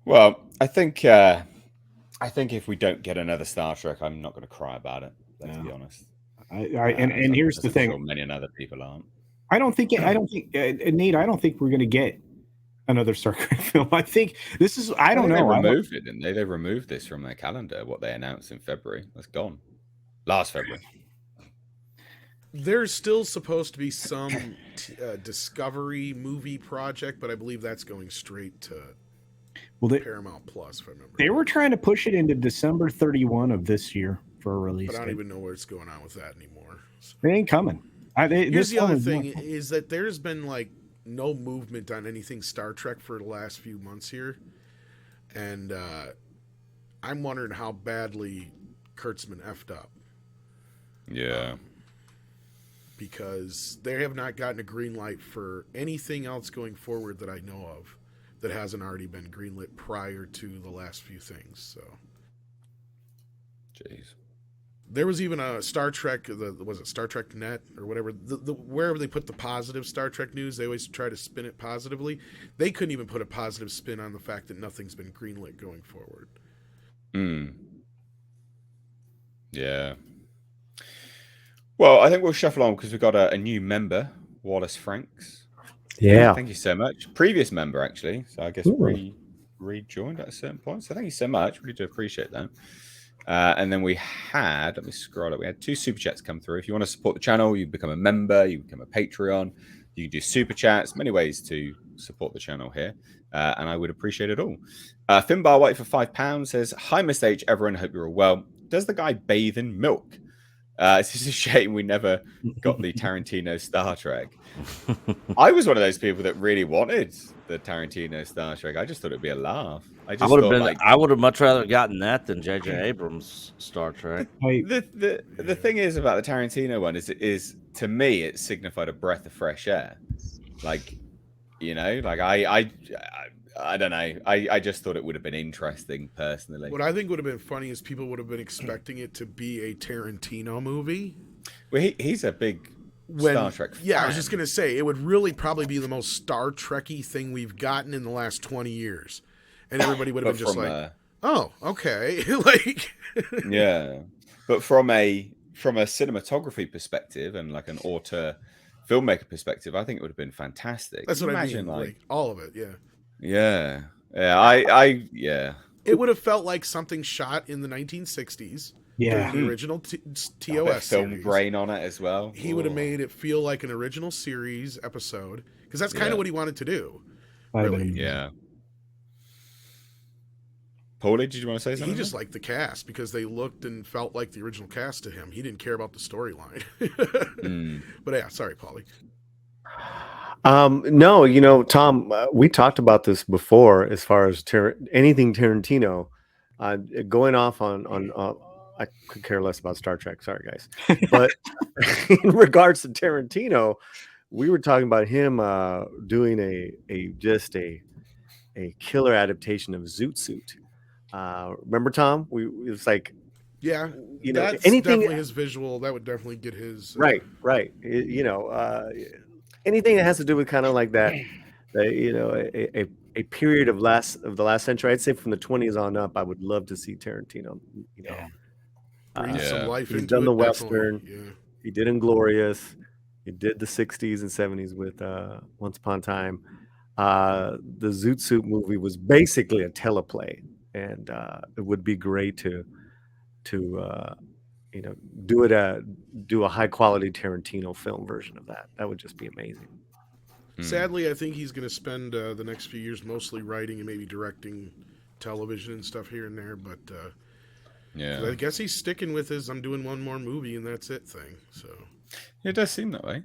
Well, I think if we don't get another Star Trek, I'm not going to cry about it. Let's be honest. And here's the thing: sure many other people aren't. I don't think, Nate. I don't think we're going to get another Star Trek film. I think this is. I don't know. They removed it, didn't they? They removed this from their calendar. What they announced in February, that's gone. Last February. There's still supposed to be some Discovery movie project, but I believe that's going straight to Paramount Plus, if I remember. They were trying to push it into December 31 of this year for a release. But I don't even know what's going on with that anymore. So. They ain't coming. Here's the other thing is that there's been like no movement on anything Star Trek for the last few months here. And I'm wondering how badly Kurtzman effed up. Yeah. Because they have not gotten a green light for anything else going forward that I know of that hasn't already been greenlit prior to the last few things. So, jeez, there was even a Star Trek. Was it Star Trek Net or whatever? Wherever they put the positive Star Trek news, they always try to spin it positively. They couldn't even put a positive spin on the fact that nothing's been greenlit going forward. Yeah. Well, I think we'll shuffle on because we've got a new member, Wallace Franks. Yeah. Thank you so much. Previous member, actually. So I guess rejoined at a certain point. So thank you so much. Really do appreciate that. And then we had, let me scroll up. We had 2 super chats come through. If you want to support the channel, you become a member, you become a Patreon, you can do super chats, many ways to support the channel here. And I would appreciate it all. Finbar White for £5 says, "Hi, Mr. H, everyone. Hope you're all well. Does the guy bathe in milk? It's just a shame we never got the Tarantino Star Trek." I was one of those people that really wanted the Tarantino Star Trek. I just thought it'd be a laugh. I would have much rather gotten that than J.J. Abrams' Star Trek. The thing is about the Tarantino one is to me it signified a breath of fresh air. Like, you know, like I don't know. I just thought it would have been interesting personally. What I think would have been funny is people would have been expecting it to be a Tarantino movie. Well, he's a big Star Trek fan. Yeah, I was just gonna say it would really probably be the most Star Trekky thing we've gotten in the last 20 years, and everybody would have been just like, "Oh, okay," like, yeah. But from a cinematography perspective and like an auteur filmmaker perspective, I think it would have been fantastic. That's what I mean. Like all of it, yeah. Yeah. Yeah. It would have felt like something shot in the 1960s. Yeah. The original TOS film series. grain on it as well. He would have made it feel like an original series episode because that's kind of what he wanted to do. Really. Yeah. Paulie, did you want to say something? He just liked the cast because they looked and felt like the original cast to him. He didn't care about the storyline. But yeah, sorry, Paulie. No, you know, Tom, we talked about this before as far as anything Tarantino. Going off on I could care less about Star Trek. Sorry, guys. But in regards to Tarantino, we were talking about him doing a killer adaptation of Zoot Suit. Remember, Tom? It was like, yeah, you know, that's anything definitely his visual. That would definitely get his right. You know, anything that has to do with kind of like that, you know, a period of the last century. I'd say from the 20s on up. I would love to see Tarantino. You know, breathe some life he's into done the it, Western. Yeah. He did Inglorious. He did the 60s and 70s with Once Upon a Time. The Zoot Suit movie was basically a teleplay, and it would be great to you know, do a high quality Tarantino film version of that. That would just be amazing. Sadly, I think he's going to spend the next few years mostly writing and maybe directing television and stuff here and there. But yeah, I guess he's sticking with his "I'm doing one more movie and that's it" thing. So it does seem that way.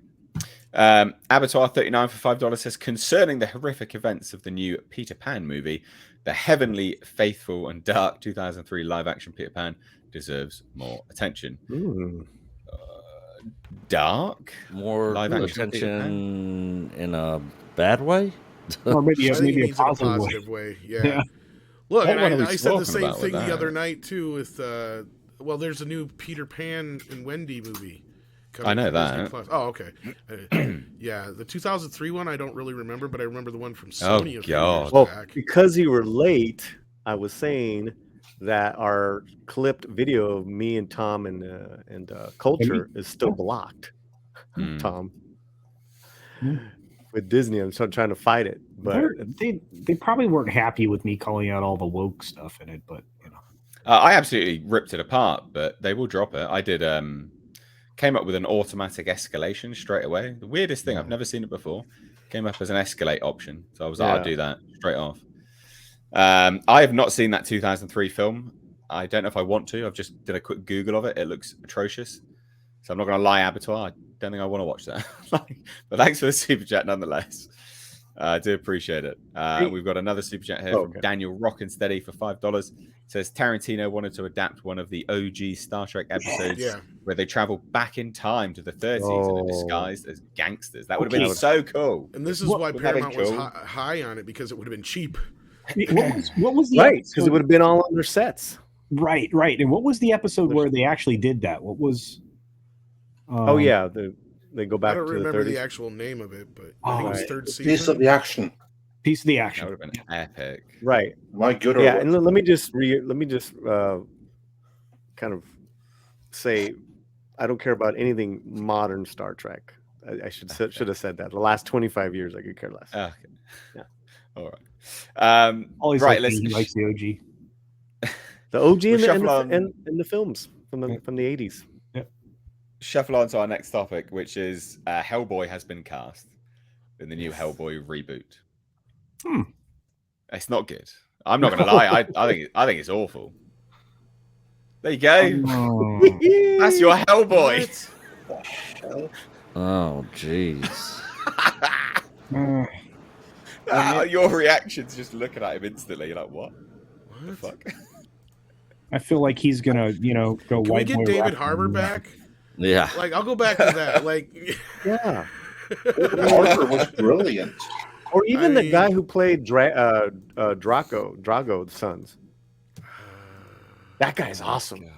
Abattoir 39 for $5 says, "Concerning the horrific events of the new Peter Pan movie, the heavenly, faithful, and dark 2003 live-action Peter Pan deserves more attention." Dark, more attention in a bad way, or maybe a positive way. Yeah. Look, I said the same thing the other night too. With well, there's a new Peter Pan and Wendy movie. I know that. Oh, okay. Yeah, the 2003 one I don't really remember, but I remember the one from Sony. Oh God! Well, because you were late, I was saying that our clipped video of me and Tom and Culture is still blocked. Tom, with Disney, I'm still trying to fight it, but they probably weren't happy with me calling out all the woke stuff in it. But you know, I absolutely ripped it apart, but they will drop it. I did. Came up with an automatic escalation straight away. The weirdest thing, I've never seen it before. Came up as an escalate option, so I was like, I'll do that straight off. I have not seen that 2003 film. I don't know if I want to. I've just did a quick Google of it. It looks atrocious. So I'm not going to lie, Abattoir. I don't think I want to watch that. But thanks for the super chat nonetheless. I do appreciate it. We've got another super chat here from Daniel Rockensteady for $5. It says Tarantino wanted to adapt one of the OG Star Trek episodes where they travel back in time to the 30s and are disguised as gangsters. That would have been so cool. And this is why Paramount was high on it, because it would have been cheap. What was the right? Because it would have been all on their sets. Right. And what was the episode where they actually did that? What was? They go back. I don't to remember the the actual name of it, but I think it was third season. Piece of the action. Piece of the action. That would have been epic. Right. My good. Yeah, and let me just kind of say, I don't care about anything modern Star Trek. I should have said that. The last 25 years, I could care less. Okay. Yeah. All right. Always right. He likes the OG. The OG We'll and the films from the 80s. Shuffle on to our next topic, which is Hellboy has been cast in the new Hellboy reboot. It's not good. I'm not going to lie. I think it's awful. There you go. That's your Hellboy. Oh, jeez. Your reaction's just looking at him instantly. You're like, what the fuck? I feel like he's gonna, go. Can we get David Harbour back? Yeah. Like, I'll go back to that. Like, yeah. Harbour was brilliant. Or even the guy who played Drago's sons. That guy's awesome.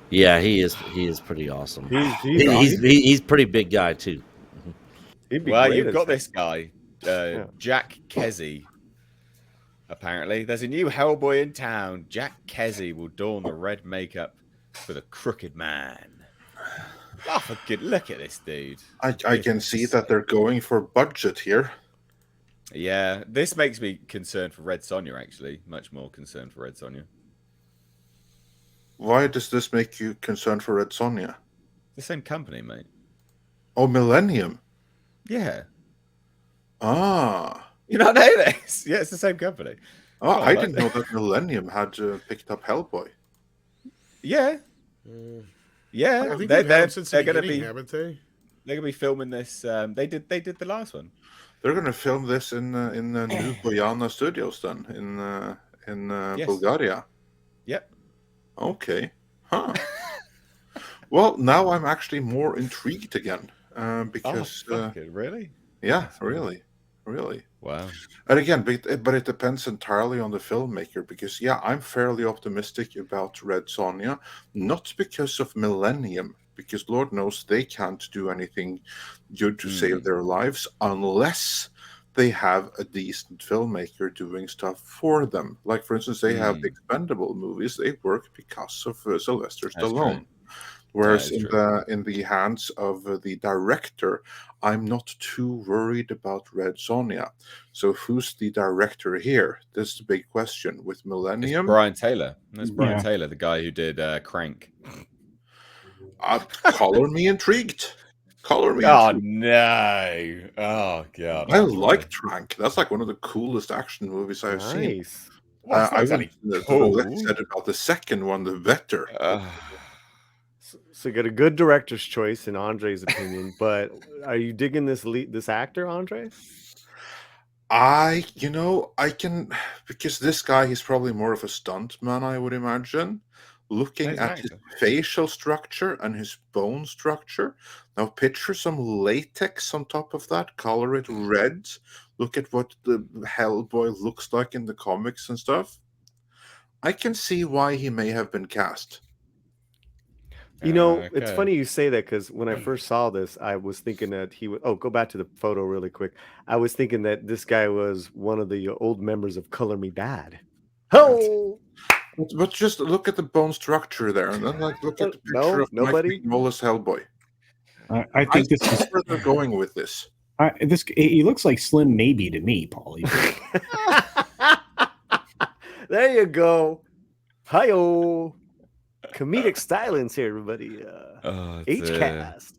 Yeah, he is pretty awesome. He's He's pretty big guy too. Well, you've got this guy, Jack Kesey. Apparently, there's a new Hellboy in town. Jack Kesey will don the red makeup for the Crooked Man. Oh, for good look at this dude. I can see that they're going for budget here. Yeah, this makes me concerned for Red Sonja, actually. Much more concerned for Red Sonja. Why does this make you concerned for Red Sonja? The same company, mate. Oh, Millennium. Yeah. Ah. You not know this? Yeah, it's the same company. Oh, I didn't know that Millennium had picked up Hellboy. Yeah. Yeah. I think they're going to be. Haven't they? They're gonna be filming this. They did the last one. They're going to film this in the new Bojana Studios then in Yes. Bulgaria. Yep. Okay. Huh. Well, now I'm actually more intrigued again because really? Yeah, really. Wow. And again, but it depends entirely on the filmmaker because I'm fairly optimistic about Red Sonja, not because of Millennium, because Lord knows they can't do anything good to save their lives unless they have a decent filmmaker doing stuff for them. Like, for instance, they have the Expendable movies. They work because of Sylvester Stallone. Whereas in the hands of the director, I'm not too worried about Red Sonja. So who's the director here? This is the big question. With Millennium, it's Brian Taylor. That's Brian Taylor, the guy who did Crank. Color me intrigued. Intrigued. No! Oh god! I like Crank. That's like one of the coolest action movies I've seen. Well, I would said about the second one, the better. So you got a good director's choice in Andre's opinion, but are you digging this actor, Andre? I can, because this guy, he's probably more of a stunt man, I would imagine. Looking at his facial structure and his bone structure. Now picture some latex on top of that, color it red. Look at what the Hellboy looks like in the comics and stuff. I can see why he may have been cast. It's funny you say that because when I first saw this, I was thinking that he would. Oh, go back to the photo really quick. I was thinking that this guy was one of the old members of Color Me Bad. Oh, but just look at the bone structure there, and then look at the picture of nobody. Wallace Hellboy. I think this is where they're going with this. He looks like Slim Maybe to me, Paulie. There you go. Hi-oh. Comedic stylings here, everybody. H-cast,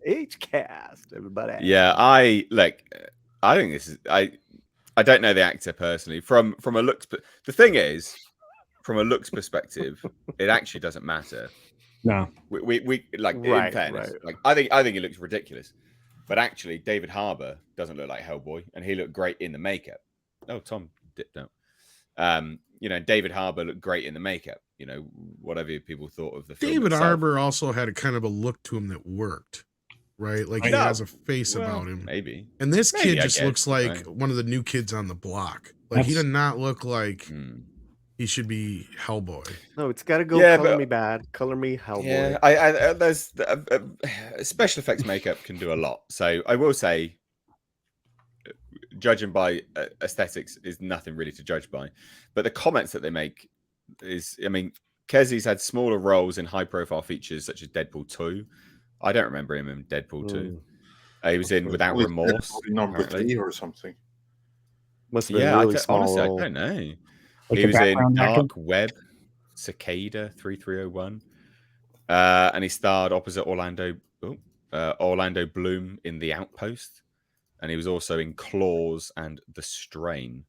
everybody. Yeah, I think this is. I don't know the actor personally. From a looks, but the thing is, from a looks perspective, it actually doesn't matter. No, we in fairness, I think he looks ridiculous, but actually, David Harbour doesn't look like Hellboy, and he looked great in the makeup. Oh, Tom dipped out. David Harbour looked great in the makeup. Whatever people thought of the film. David Harbour also had a kind of a look to him that worked, right? Like he has a face about him. Maybe. And this kid just looks like one of the new kids on the block. Like he does not look like he should be Hellboy. No, it's got to go Color Me Bad, Color Me Hellboy. Yeah, there's special effects makeup can do a lot. So I will say, judging by aesthetics is nothing really to judge by, but the comments that they make is, Kesey's had smaller roles in high-profile features such as Deadpool 2. I don't remember him in Deadpool 2. He was in Without Remorse, number apparently. 3 or something. Must have been a really small honestly, role. I don't know. Like He a was in background actor? Dark Web, Cicada 3301, and he starred opposite Orlando Bloom in The Outpost, and he was also in Claws and The Strain.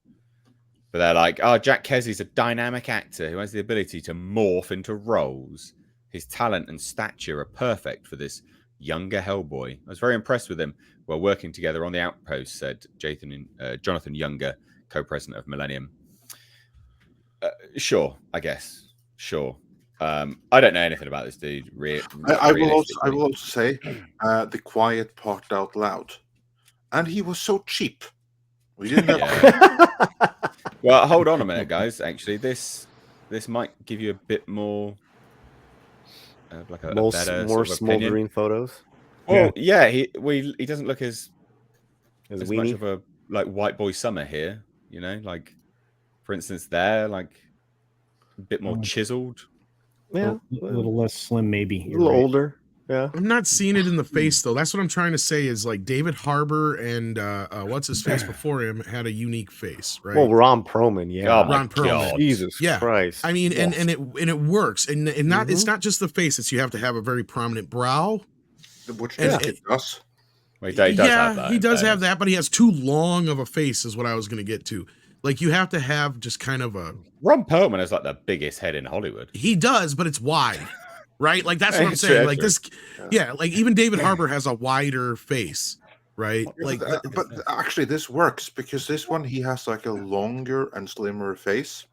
But they're like, oh, Jack Kesey's a dynamic actor who has the ability to morph into roles. His talent and stature are perfect for this younger Hellboy. I was very impressed with him while working together on The Outpost, said Jonathan Younger, co-president of Millennium. Sure, I guess. Sure. I don't know anything about this dude. I will also say the quiet part out loud. And he was so cheap. We didn't have Well, hold on a minute, guys. Actually, this might give you a bit more like a better more sort of smoldering opinion. photos. Well, yeah, he doesn't look as weenie. much of a like white boy summer here, you know, like for instance there, like a bit more chiseled. Yeah. A little less slim, maybe. A little older. Yeah. I'm not seeing it in the face though. That's what I'm trying to say is like David Harbour and what's his face before him had a unique face, right? Well, Ron Perlman, yeah. Oh, Ron Perlman. Jesus Yeah. Christ. I mean, and it works. And not it's not just the face, it's you have to have a very prominent brow. Which it does. Well, he does have that. He does have that, but he has too long of a face, is what I was gonna get to. Like you have to have just kind of a Ron Perlman is like the biggest head in Hollywood. He does, but it's wide. Right? Like that's what I'm saying. Like this, like even David Harbour has a wider face, right? Like, but actually, this works because this one he has like a longer and slimmer face.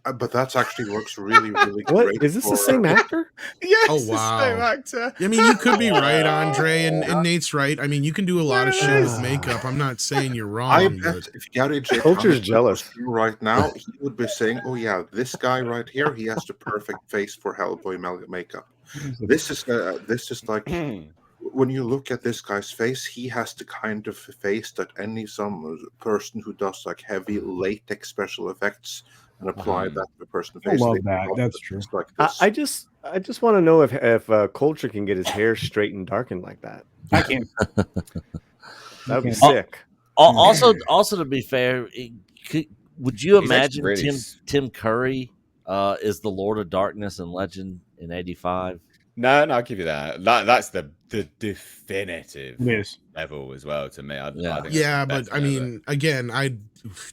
But that's actually works really, really what? great. Is this the same actor? Yes, oh wow. the same actor. I mean, you could be right, Andre, and Nate's right. I mean, you can do a lot of shit with makeup. I'm not saying you're wrong. I bet if Gary J. Culture's jealous right now, he would be saying, "Oh yeah, this guy right here, he has the perfect face for Hellboy makeup." This is like when you look at this guy's face, he has the kind of face that some person who does like heavy latex special effects and apply that to a person's face. I love that. That's true. Like this. I just want to know if Culture can get his hair straight and darkened like that. I can't. That would be sick. Also, to be fair, would you imagine really Tim Curry is the Lord of Darkness in Legend in '85? No, I'll give you that. That's the definitive Yes. level as well to me. I think but I mean, again,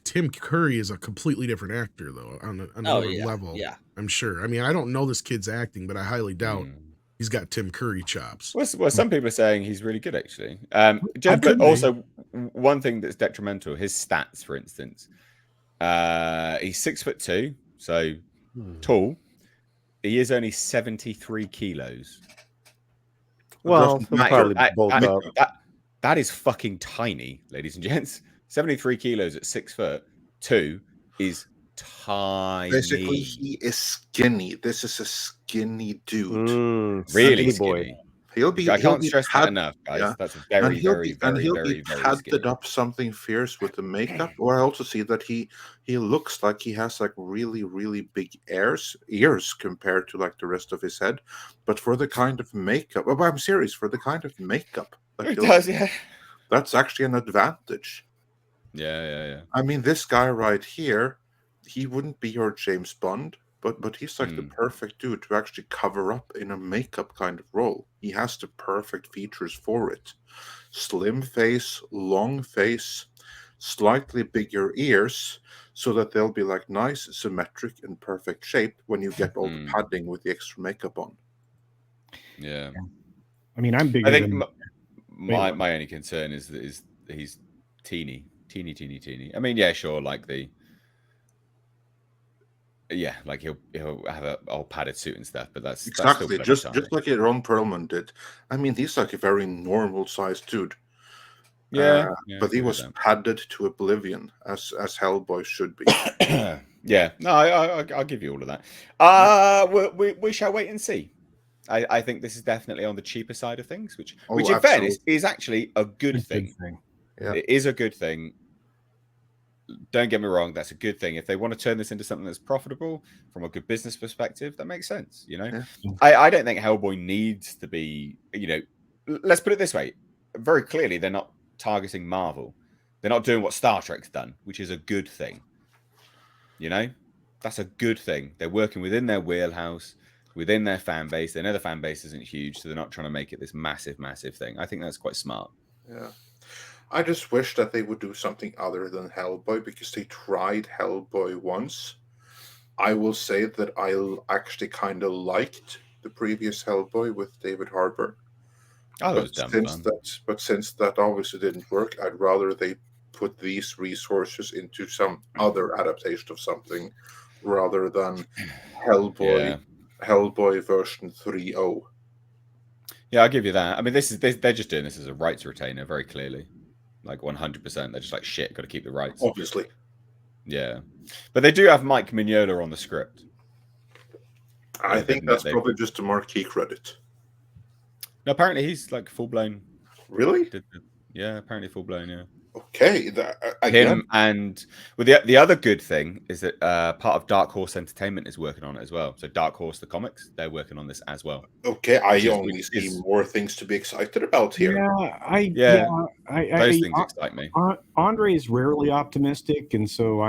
Tim Curry is a completely different actor though on another level. Yeah, I'm sure. I mean, I don't know this kid's acting, but I highly doubt he's got Tim Curry chops. Well, some people are saying he's really good actually. But also one thing that's detrimental, his stats, for instance. He's 6'2", so tall. He is only 73 kilos. Well, that is fucking tiny, ladies and gents. 73 kilos at 6'2" is tiny. Basically, he is skinny. This is a skinny dude. Really skinny. I can't stress that enough, guys. Yeah. That's very, very, very, very padded up something fierce with the makeup. Or I also see that he looks like he has like really, really big ears compared to like the rest of his head. But for the kind of makeup, I'm serious, for the kind of makeup, like, it does, yeah. That's actually an advantage. Yeah. I mean, this guy right here, he wouldn't be your James Bond. But he's like the perfect dude to actually cover up in a makeup kind of role. He has the perfect features for it. Slim face, long face, slightly bigger ears, so that they'll be like nice, symmetric, and perfect shape when you get all the padding with the extra makeup on. Yeah. I mean, I'm bigger. I think my only concern is that he's teeny. I mean, yeah, sure, like like he'll have a old padded suit and stuff, but that's exactly just like Ron Perlman did. I mean, he's like a very normal sized dude. But he was padded to oblivion, as Hellboy should be. Yeah, no, I'll give you all of that. We shall wait and see. I think this is definitely on the cheaper side of things, which in fairness is actually a good thing. Yeah. It is a good thing. don't get me wrong, that's a good thing. If they want to turn this into something that's profitable from a good business perspective, that makes sense. You know, I don't think Hellboy needs to be. You know, let's put it this way: very clearly, they're not targeting Marvel. They're not doing what Star Trek's done, which is a good thing. You know, that's a good thing. They're working within their wheelhouse, within their fan base. They know the fan base isn't huge, so they're not trying to make it this massive thing. I think that's quite smart. Yeah. I just wish that they would do something other than Hellboy, because they tried Hellboy once. I will say that I actually kind of liked the previous Hellboy with David Harbour. But since that obviously didn't work, I'd rather they put these resources into some other adaptation of something rather than Hellboy version 3.0. Yeah, I'll give you that. I mean, they're just doing this as a rights retainer, very clearly. Like 100%. They're just like, shit, got to keep the rights. Obviously. Yeah. But they do have Mike Mignola on the script. I think that's probably just a marquee credit. No, apparently he's like full-blown. Really? Yeah, apparently full-blown, yeah. Okay. Him and the other good thing is that part of Dark Horse Entertainment is working on it as well. So Dark Horse, the comics, they're working on this as well. Okay, I only see more things to be excited about here. Those things excite me. Andre is rarely optimistic, and so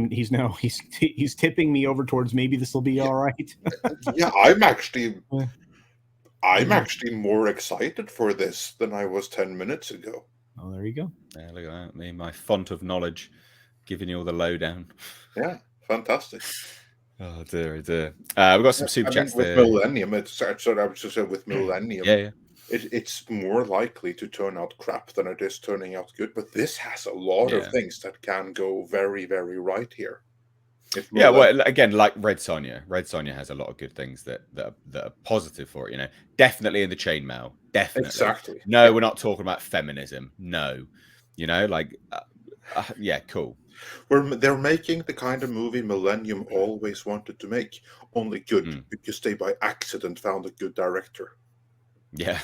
he's tipping me over towards maybe this will be all right. Yeah, I'm actually more excited for this than I was 10 minutes ago. Oh, there you go. Yeah, look at that. Me, my font of knowledge, giving you all the lowdown. Yeah, fantastic. Oh dear, dear. We've got some super chats with there. Millennium. I was just saying with Millennium. Yeah. It's more likely to turn out crap than it is turning out good. But this has a lot of things that can go very, very right here. Yeah, well, again, like Red Sonja. Red Sonja has a lot of good things that are positive for it. You know, definitely in the chainmail. Definitely. Exactly. No, we're not talking about feminism. No, you know, like, yeah, cool. They're making the kind of movie Millennium always wanted to make, only good because they by accident found a good director. Yeah.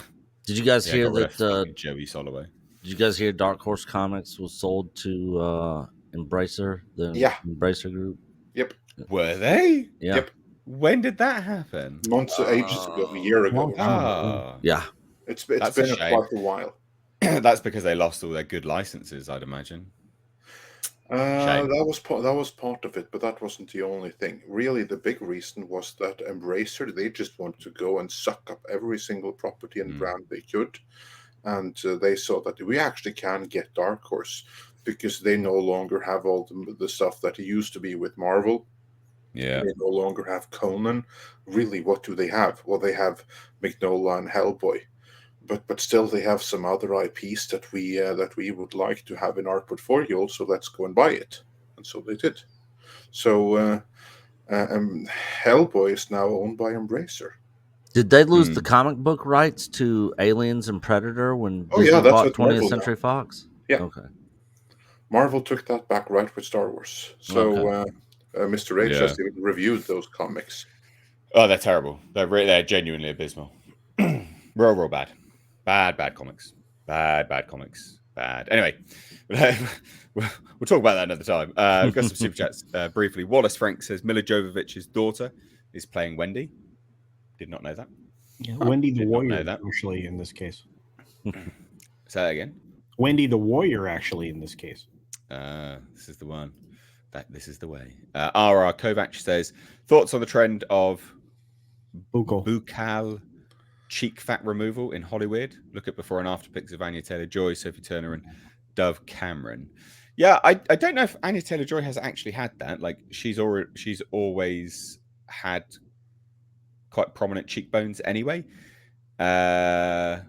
Did you guys hear that Joey Soloway? Did you guys hear Dark Horse Comics was sold to Embracer, the Embracer group? Yep. Were they? Yeah. Yep. When did that happen? Ages ago, a year ago. Yeah. It's been quite a while. That's because they lost all their good licenses, I'd imagine. That was part of it, but that wasn't the only thing. Really, the big reason was that Embracer, they just wanted to go and suck up every single property and brand they could, and they saw that we actually can get Dark Horse because they no longer have all the stuff that used to be with Marvel. Yeah, they no longer have Conan. Really, what do they have? Well, they have Mignola and Hellboy. But still, they have some other IPs that we would like to have in our portfolio. So let's go and buy it, and so they did. So Hellboy is now owned by Embracer. Did they lose the comic book rights to Aliens and Predator when Disney bought 20th Century Fox? Yeah. Okay. Marvel took that back right with Star Wars. So Mr. H has even reviewed those comics. Oh, they're terrible. They're genuinely abysmal. real bad. Bad comics. Bad comics. Bad. Anyway, we'll talk about that another time. We've got some super chats briefly. Wallace Frank says Mila Jovovich's daughter is playing Wendy. Did not know that. Yeah, Wendy the Warrior, actually, in this case. Say that again. Wendy the Warrior, actually, in this case. This is the one. This is the way. R.R. Kovac says, thoughts on the trend of buccal cheek fat removal in Hollywood? Look at before and after pics of Anya Taylor-Joy, Sophie Turner, and Dove Cameron. Yeah, I don't know if Anya Taylor-Joy has actually had that. Like, she's always had quite prominent cheekbones anyway. And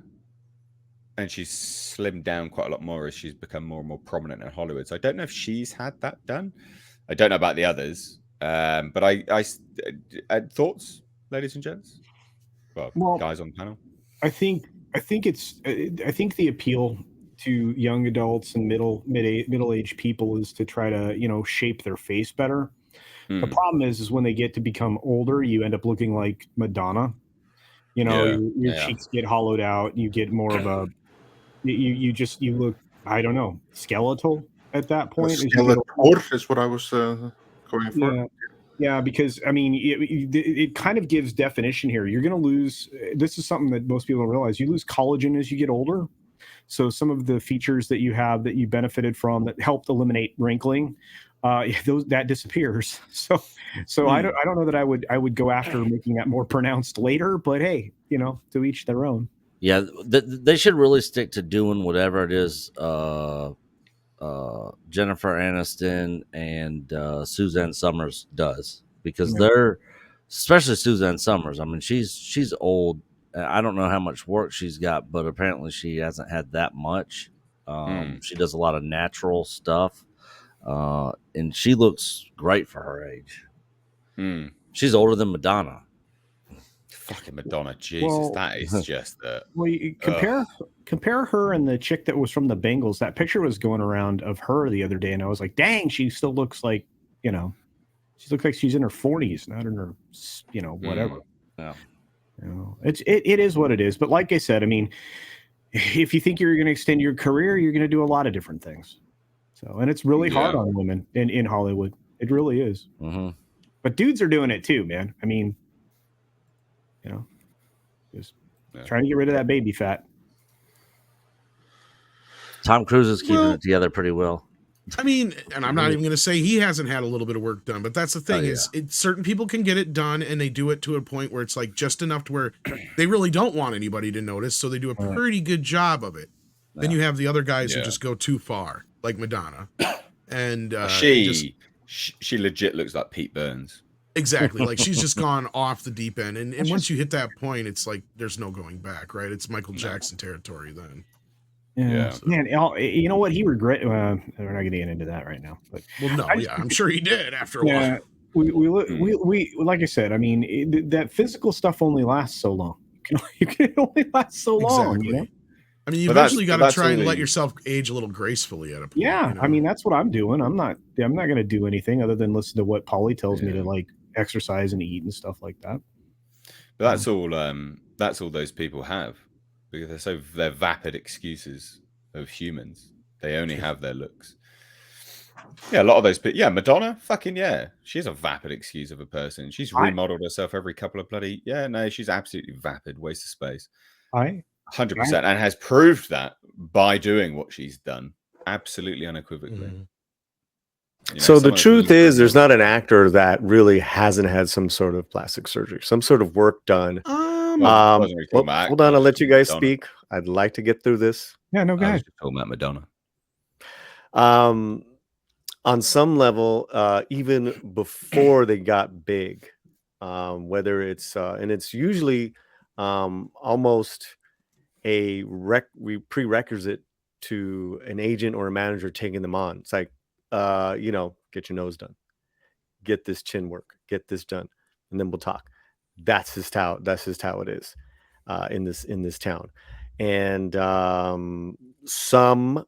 she's slimmed down quite a lot more as she's become more and more prominent in Hollywood. So I don't know if she's had that done. I don't know about the others. But I thoughts, ladies and gents? Well, guys on the panel. I think the appeal to young adults and middle-aged people is to try to, shape their face better. The problem is when they get to become older, you end up looking like Madonna. Your cheeks get hollowed out. You get more of a you look, I don't know, skeletal. at that point. Skeletor is what I was going for. Yeah, because I mean, it kind of gives definition here. You're going to lose. This is something that most people don't realize. You lose collagen as you get older. So some of the features that you have that you benefited from that helped eliminate wrinkling, that disappears. So I don't know that I would go after making that more pronounced later. But hey, to each their own. Yeah, they should really stick to doing whatever it is. Jennifer Aniston and Suzanne Summers does, because they're, especially Suzanne Summers. I mean, she's old. I don't know how much work she's got, but apparently she hasn't had that much. She does a lot of natural stuff, and she looks great for her age. She's older than Madonna. Fucking Madonna, Jesus, that is just the. Well, you compare her and the chick that was from the Bengals. That picture was going around of her the other day, and I was like, "Dang, she still looks like she looks like she's in her 40s, not in her whatever." Yeah, it is what it is. But like I said, I mean, if you think you're going to extend your career, you're going to do a lot of different things. So, and it's really hard on women in Hollywood. It really is. Mm-hmm. But dudes are doing it too, man. I mean. Just trying to get rid of that baby fat. Tom Cruise is keeping it together pretty well. I mean, and I'm not even going to say he hasn't had a little bit of work done, but that's the thing is certain people can get it done and they do it to a point where it's like just enough to where they really don't want anybody to notice. So they do a pretty good job of it. Yeah. Then you have the other guys who just go too far, like Madonna. And she legit looks like Pete Burns. Exactly. Like she's just gone off the deep end. And once you hit that point, it's like there's no going back, right? It's Michael Jackson territory then. Yeah. So. Man, you know what? He regret. We're not going to get into that right now. But I'm sure he did after a while. We like I said, I mean, that physical stuff only lasts so long. You can only last so long. Exactly. I mean, you eventually got to try and let yourself age a little gracefully at a point. Yeah. I mean, that's what I'm doing. I'm not going to do anything other than listen to what Paulie tells me to like exercise and eat and stuff like that. But that's all those people have, because they're vapid excuses of humans. They only have their looks. Yeah, a lot of those people. Yeah, Madonna, she's a vapid excuse of a person. She's remodeled herself every couple of bloody. Yeah, no, she's absolutely vapid, waste of space. 100%, and has proved that by doing what she's done, absolutely unequivocally. So the truth is, there's not an actor that really hasn't had some sort of plastic surgery, some sort of work done. Hold on, I'll let you guys speak. I'd like to get through this. Yeah, no, guys. Talking about Madonna. On some level, even before they got big, whether it's and it's usually almost a prerequisite to an agent or a manager taking them on. It's like, get your nose done, get this chin work, get this done, and then we'll talk. That's just how it is in this town. And some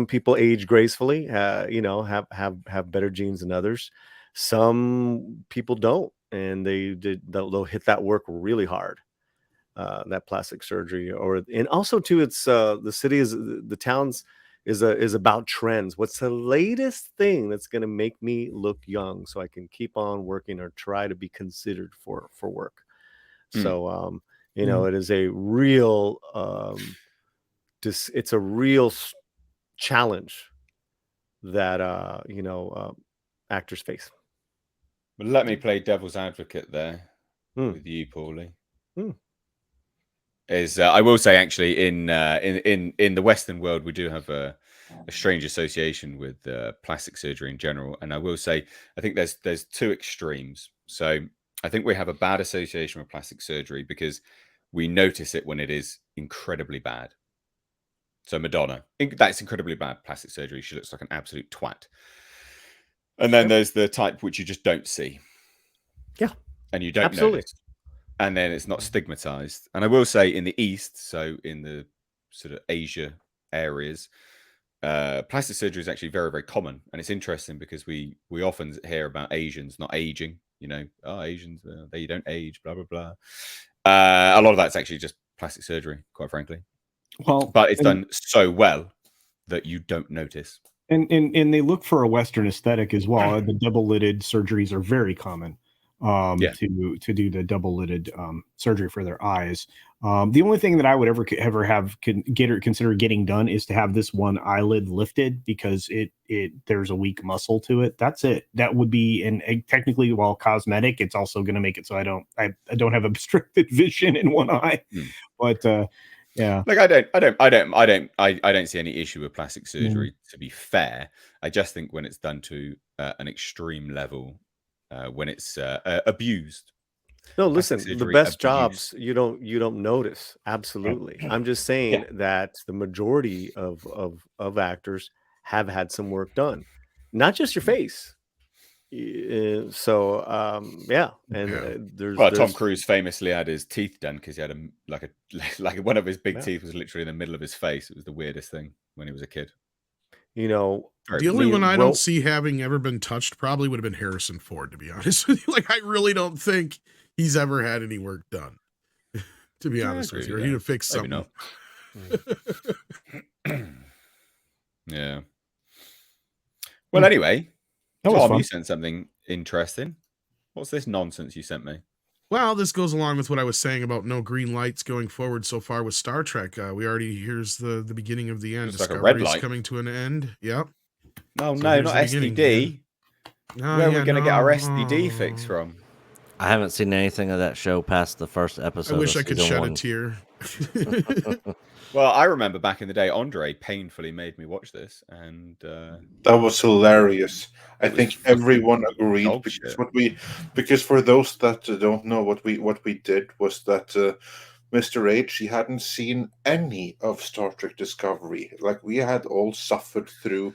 people age gracefully, have better genes than others. Some people don't, and they'll hit that work really hard. That plastic surgery, and also too, it's the towns is about trends. What's the latest thing that's going to make me look young so I can keep on working or try to be considered for work? So it is a real it's a real challenge that actors face. But let me play devil's advocate there with you, Paulie. I will say, actually, in the Western world, we do have a strange association with plastic surgery in general. And I will say, I think there's two extremes. So I think we have a bad association with plastic surgery because we notice it when it is incredibly bad. So Madonna, that's incredibly bad plastic surgery. She looks like an absolute twat. And then there's the type which you just don't see. Yeah. And you don't notice. And then it's not stigmatized. And I will say in the East, so in the sort of Asia areas, plastic surgery is actually very, very common. And it's interesting because we often hear about Asians not aging, Asians, they don't age, blah, blah, blah. A lot of that's actually just plastic surgery, quite frankly. Well, but it's done so well that you don't notice. And they look for a Western aesthetic as well. The double-lidded surgeries are very common to do the double-lidded surgery for their eyes. The only thing that I would ever have consider getting done is to have this one eyelid lifted, because there's a weak muscle to it. That's it. That would be, and technically, while cosmetic, it's also going to make it so I don't have obstructed vision in one eye. But yeah, like I don't see any issue with plastic surgery. To be fair, I just think when it's done to an extreme level, when it's abused. No, listen, the best jobs you don't notice. Absolutely. I'm just saying that the majority of actors have had some work done, not just your face. There's Tom Cruise famously had his teeth done because he had like one of his big teeth was literally in the middle of his face. It was the weirdest thing when he was a kid. You know, the only one I don't see having ever been touched probably would have been Harrison Ford, to be honest with you. Like, I really don't think he's ever had any work done, to be honest with you. Or he'd have fixed something. Yeah. Well, anyway, Tom, you sent something interesting. What's this nonsense you sent me? Well, this goes along with what I was saying about no green lights going forward so far with Star Trek. Here's the beginning of the end. It's like a red light coming to an end. Yep. No, not STD. No, where are we going to get our STD fix from? I haven't seen anything of that show past the first episode. I wish I could shed a tear. Well, I remember back in the day, Andre painfully made me watch this, and that was hilarious. I think everyone agreed because for those that don't know, what we did was that Mr. H, he hadn't seen any of Star Trek Discovery. Like, we had all suffered through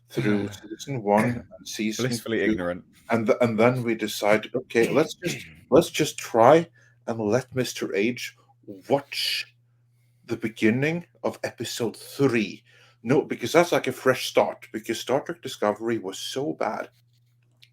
season 1 and season blissfully 2. ignorant, and then we decided, okay, let's just try and let Mr. H watch the beginning of episode 3. No, because that's like a fresh start, because Star Trek Discovery was so bad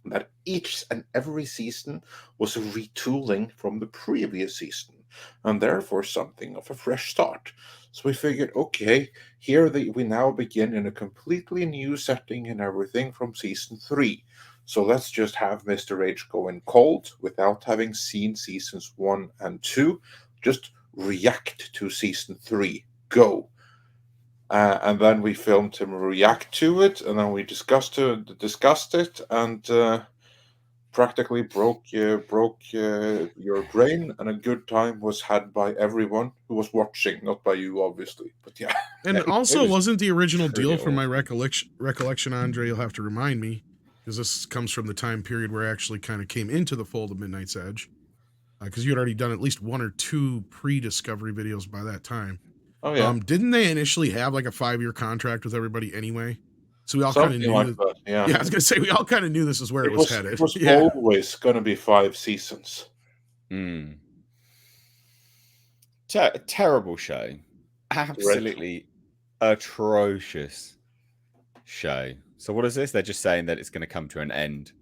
that each and every season was a retooling from the previous season, and therefore something of a fresh start. So we figured, okay, we now begin in a completely new setting and everything from season 3. So let's just have Mr. H go in cold without having seen seasons 1 and 2. Just react to season 3. Go. And then we filmed him react to it, and then we discussed it, and practically broke your brain. And a good time was had by everyone who was watching, not by you, obviously. But yeah. And also, wasn't the original deal, from my recollection, Andre, you'll have to remind me, because this comes from the time period where I actually kind of came into the fold of Midnight's Edge, because you had already done at least 1 or 2 pre-Discovery videos by that time. Oh yeah. Didn't they initially have like a 5-year contract with everybody anyway? So we all kind of knew. Like that, yeah, I was gonna say we all kind of knew this is where it was headed. It was always going to be 5 seasons. Terrible show, absolutely atrocious show. So what is this? They're just saying that it's going to come to an end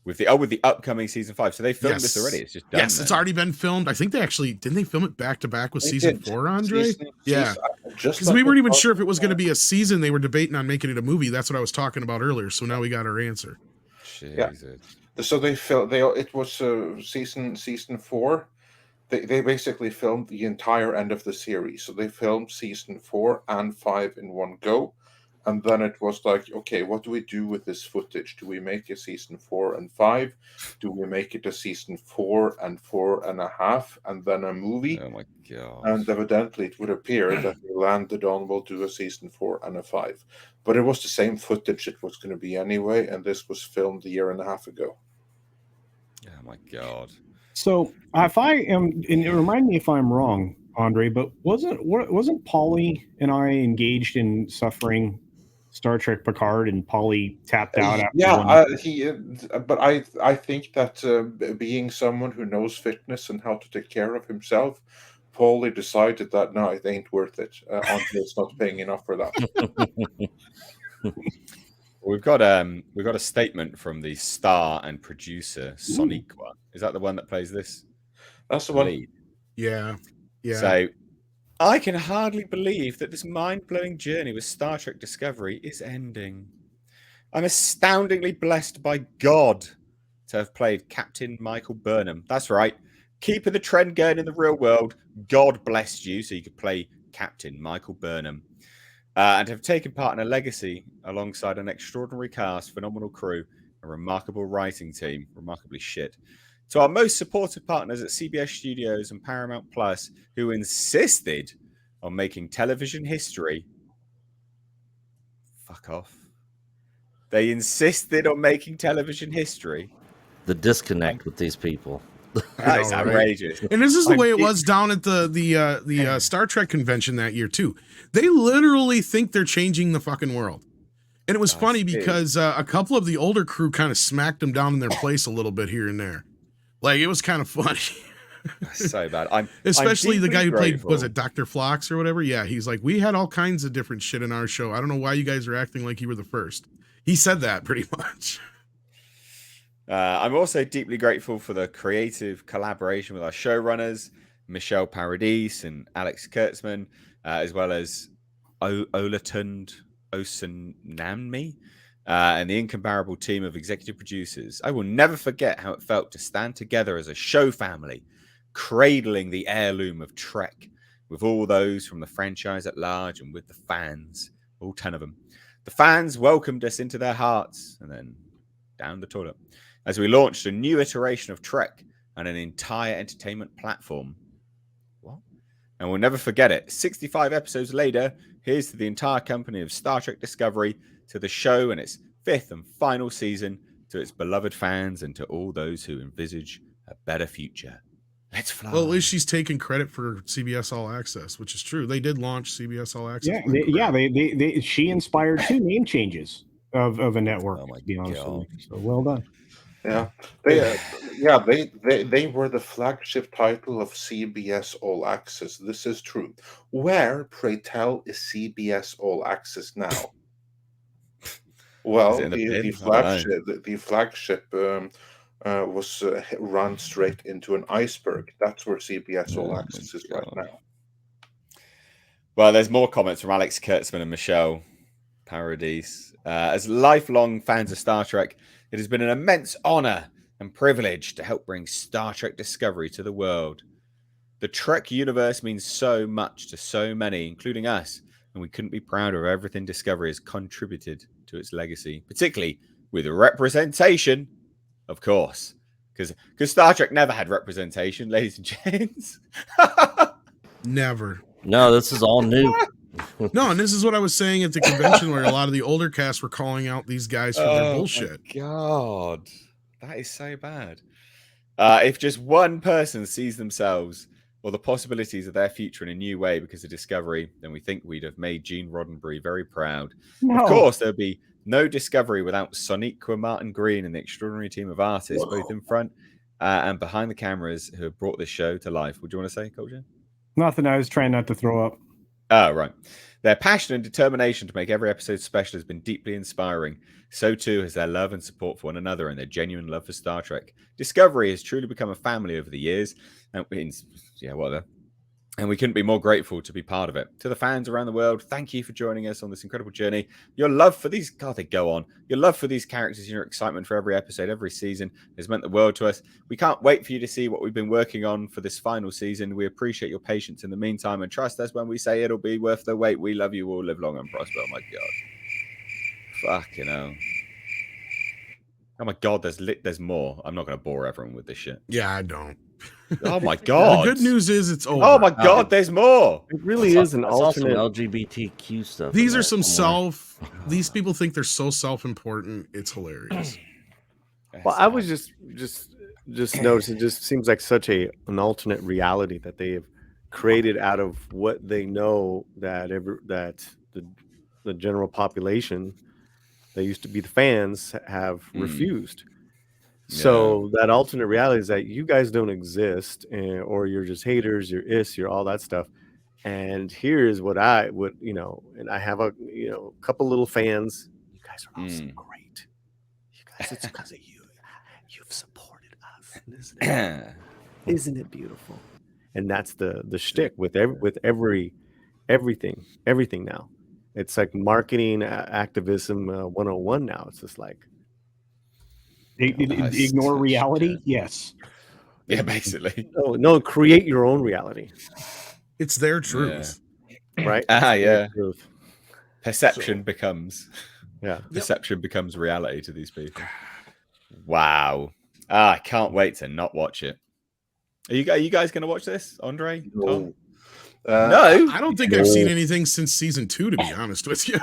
with the upcoming season 5. So they filmed this already. It's just done. Yes, it's already been filmed. I think didn't they film it back to back with season 4, Andre? Because we weren't even sure if it was going to be a season. They were debating on making it a movie. That's what I was talking about earlier. So now we got our answer. Jesus. Yeah. So they filmed. It was season 4. They basically filmed the entire end of the series. So they filmed season 4 and 5 in one go. And then it was like, okay, what do we do with this footage? Do we make a season 4 and 5? Do we make it a season 4 and 4.5, and then a movie? Oh my god! And evidently, it would appear that they landed on, we'll do a season 4 and a 5. But it was the same footage it was going to be anyway, and this was filmed a year and a half ago. Oh my god! So if I am, and remind me if I'm wrong, Andre, but wasn't Polly and I engaged in suffering Star Trek Picard, and Paulie tapped out after but I think that being someone who knows fitness and how to take care of himself, Paulie decided that no, it ain't worth it. Andre's not paying enough for that. We've got a statement from the star and producer Soniqua. Is that the one that plays this? That's the one. Lead? Yeah. So I can hardly believe that this mind-blowing journey with Star Trek Discovery is ending. I'm astoundingly blessed by God to have played Captain Michael Burnham. That's right. Keeping the trend going in the real world, God blessed you so you could play Captain Michael Burnham. And have taken part in a legacy alongside an extraordinary cast, phenomenal crew, a remarkable writing team, remarkably shit. To our most supportive partners at CBS Studios and Paramount Plus, who insisted on making television history. Fuck off. They insisted on making television history. The disconnect with these people. That's outrageous. And this is the way it was down at the Star Trek convention that year too. They literally think they're changing the fucking world. And it was funny because a couple of the older crew kind of smacked them down in their place a little bit here and there. Like, it was kind of funny. So bad. Especially I'm the guy who played, grateful. was it Dr. Phlox or whatever? Yeah, he's like, we had all kinds of different shit in our show. I don't know why you guys are acting like you were the first. He said that pretty much. I'm also deeply grateful for the creative collaboration with our showrunners, Michelle Paradis and Alex Kurtzman, as well as Olatund Osunammi, and the incomparable team of executive producers. I will never forget how it felt to stand together as a show family, cradling the heirloom of Trek, with all those from the franchise at large and with the fans, all 10 of them. The fans welcomed us into their hearts and then down the toilet as we launched a new iteration of Trek and an entire entertainment platform. What? And we'll never forget it. 65 episodes later, here's to the entire company of Star Trek Discovery, to the show and its 5th and final season, to its beloved fans, and to all those who envisage a better future. Let's fly. Well, at least she's taking credit for CBS All Access, which is true. They did launch CBS All Access. Yeah, she inspired 2 name changes of a network. Oh my to be honest God. with you. So well done. Yeah, they were the flagship title of CBS All Access. This is true. Where, pray tell, is CBS All Access now? Well, the flagship was run straight into an iceberg. That's where CBS All Access is right now. Well, there's more comments from Alex Kurtzman and Michelle Paradis. As lifelong fans of Star Trek, it has been an immense honor and privilege to help bring Star Trek Discovery to the world. The Trek universe means so much to so many, including us, and we couldn't be prouder of everything Discovery has contributed to its legacy, particularly with representation, of course, because Star Trek never had representation, ladies and gents. Never. No, this is all new. No, and this is what I was saying at the convention where a lot of the older cast were calling out these guys for their bullshit. My God, that is so bad. If just one person sees themselves or the possibilities of their future in a new way because of Discovery, then we think we'd have made Gene Roddenberry very proud. No. Of course, there'd be no Discovery without Soniqua Martin Green and the extraordinary team of artists, both in front and behind the cameras, who have brought this show to life. Would you want to say, Colton? Nothing. I was trying not to throw up. Oh, right. Their passion and determination to make every episode special has been deeply inspiring. So too has their love and support for one another and their genuine love for Star Trek. Discovery has truly become a family over the years. And we couldn't be more grateful to be part of it. To the fans around the world, thank you for joining us on this incredible journey. Your love for these, God, they go on. Your love for these characters and your excitement for every episode, every season has meant the world to us. We can't wait for you to see what we've been working on for this final season. We appreciate your patience in the meantime and trust us when we say it'll be worth the wait. We love you all. Live long and prosper. Oh my God. Fucking hell. Oh my God, there's more. I'm not going to bore everyone with this shit. Yeah, I don't. Oh my God. The good news is it's over. Oh my God, there's more. It really is an alternate. LGBTQ stuff. These are some these people think they're so self-important. It's hilarious. Well, I was just noticing. It just seems like such an alternate reality that they have created out of what they know that the general population, that used to be the fans, have refused. So that alternate reality is that you guys don't exist, or you're just haters, you're all that stuff. And here's what I would, and I have a couple little fans. You guys are all so great. You guys, it's because of you. You've supported us, isn't it beautiful? and that's the shtick with everything now. It's like marketing activism 101 now. It's just like ignore reality. Yes. Yeah, basically. No, create your own reality. It's their truth. Right? Yeah. Truth. Perception becomes reality to these people. Wow. I can't wait to not watch it. Are you guys going to watch this, Andre? No. No, I don't think I've seen anything since season 2, to be honest with you.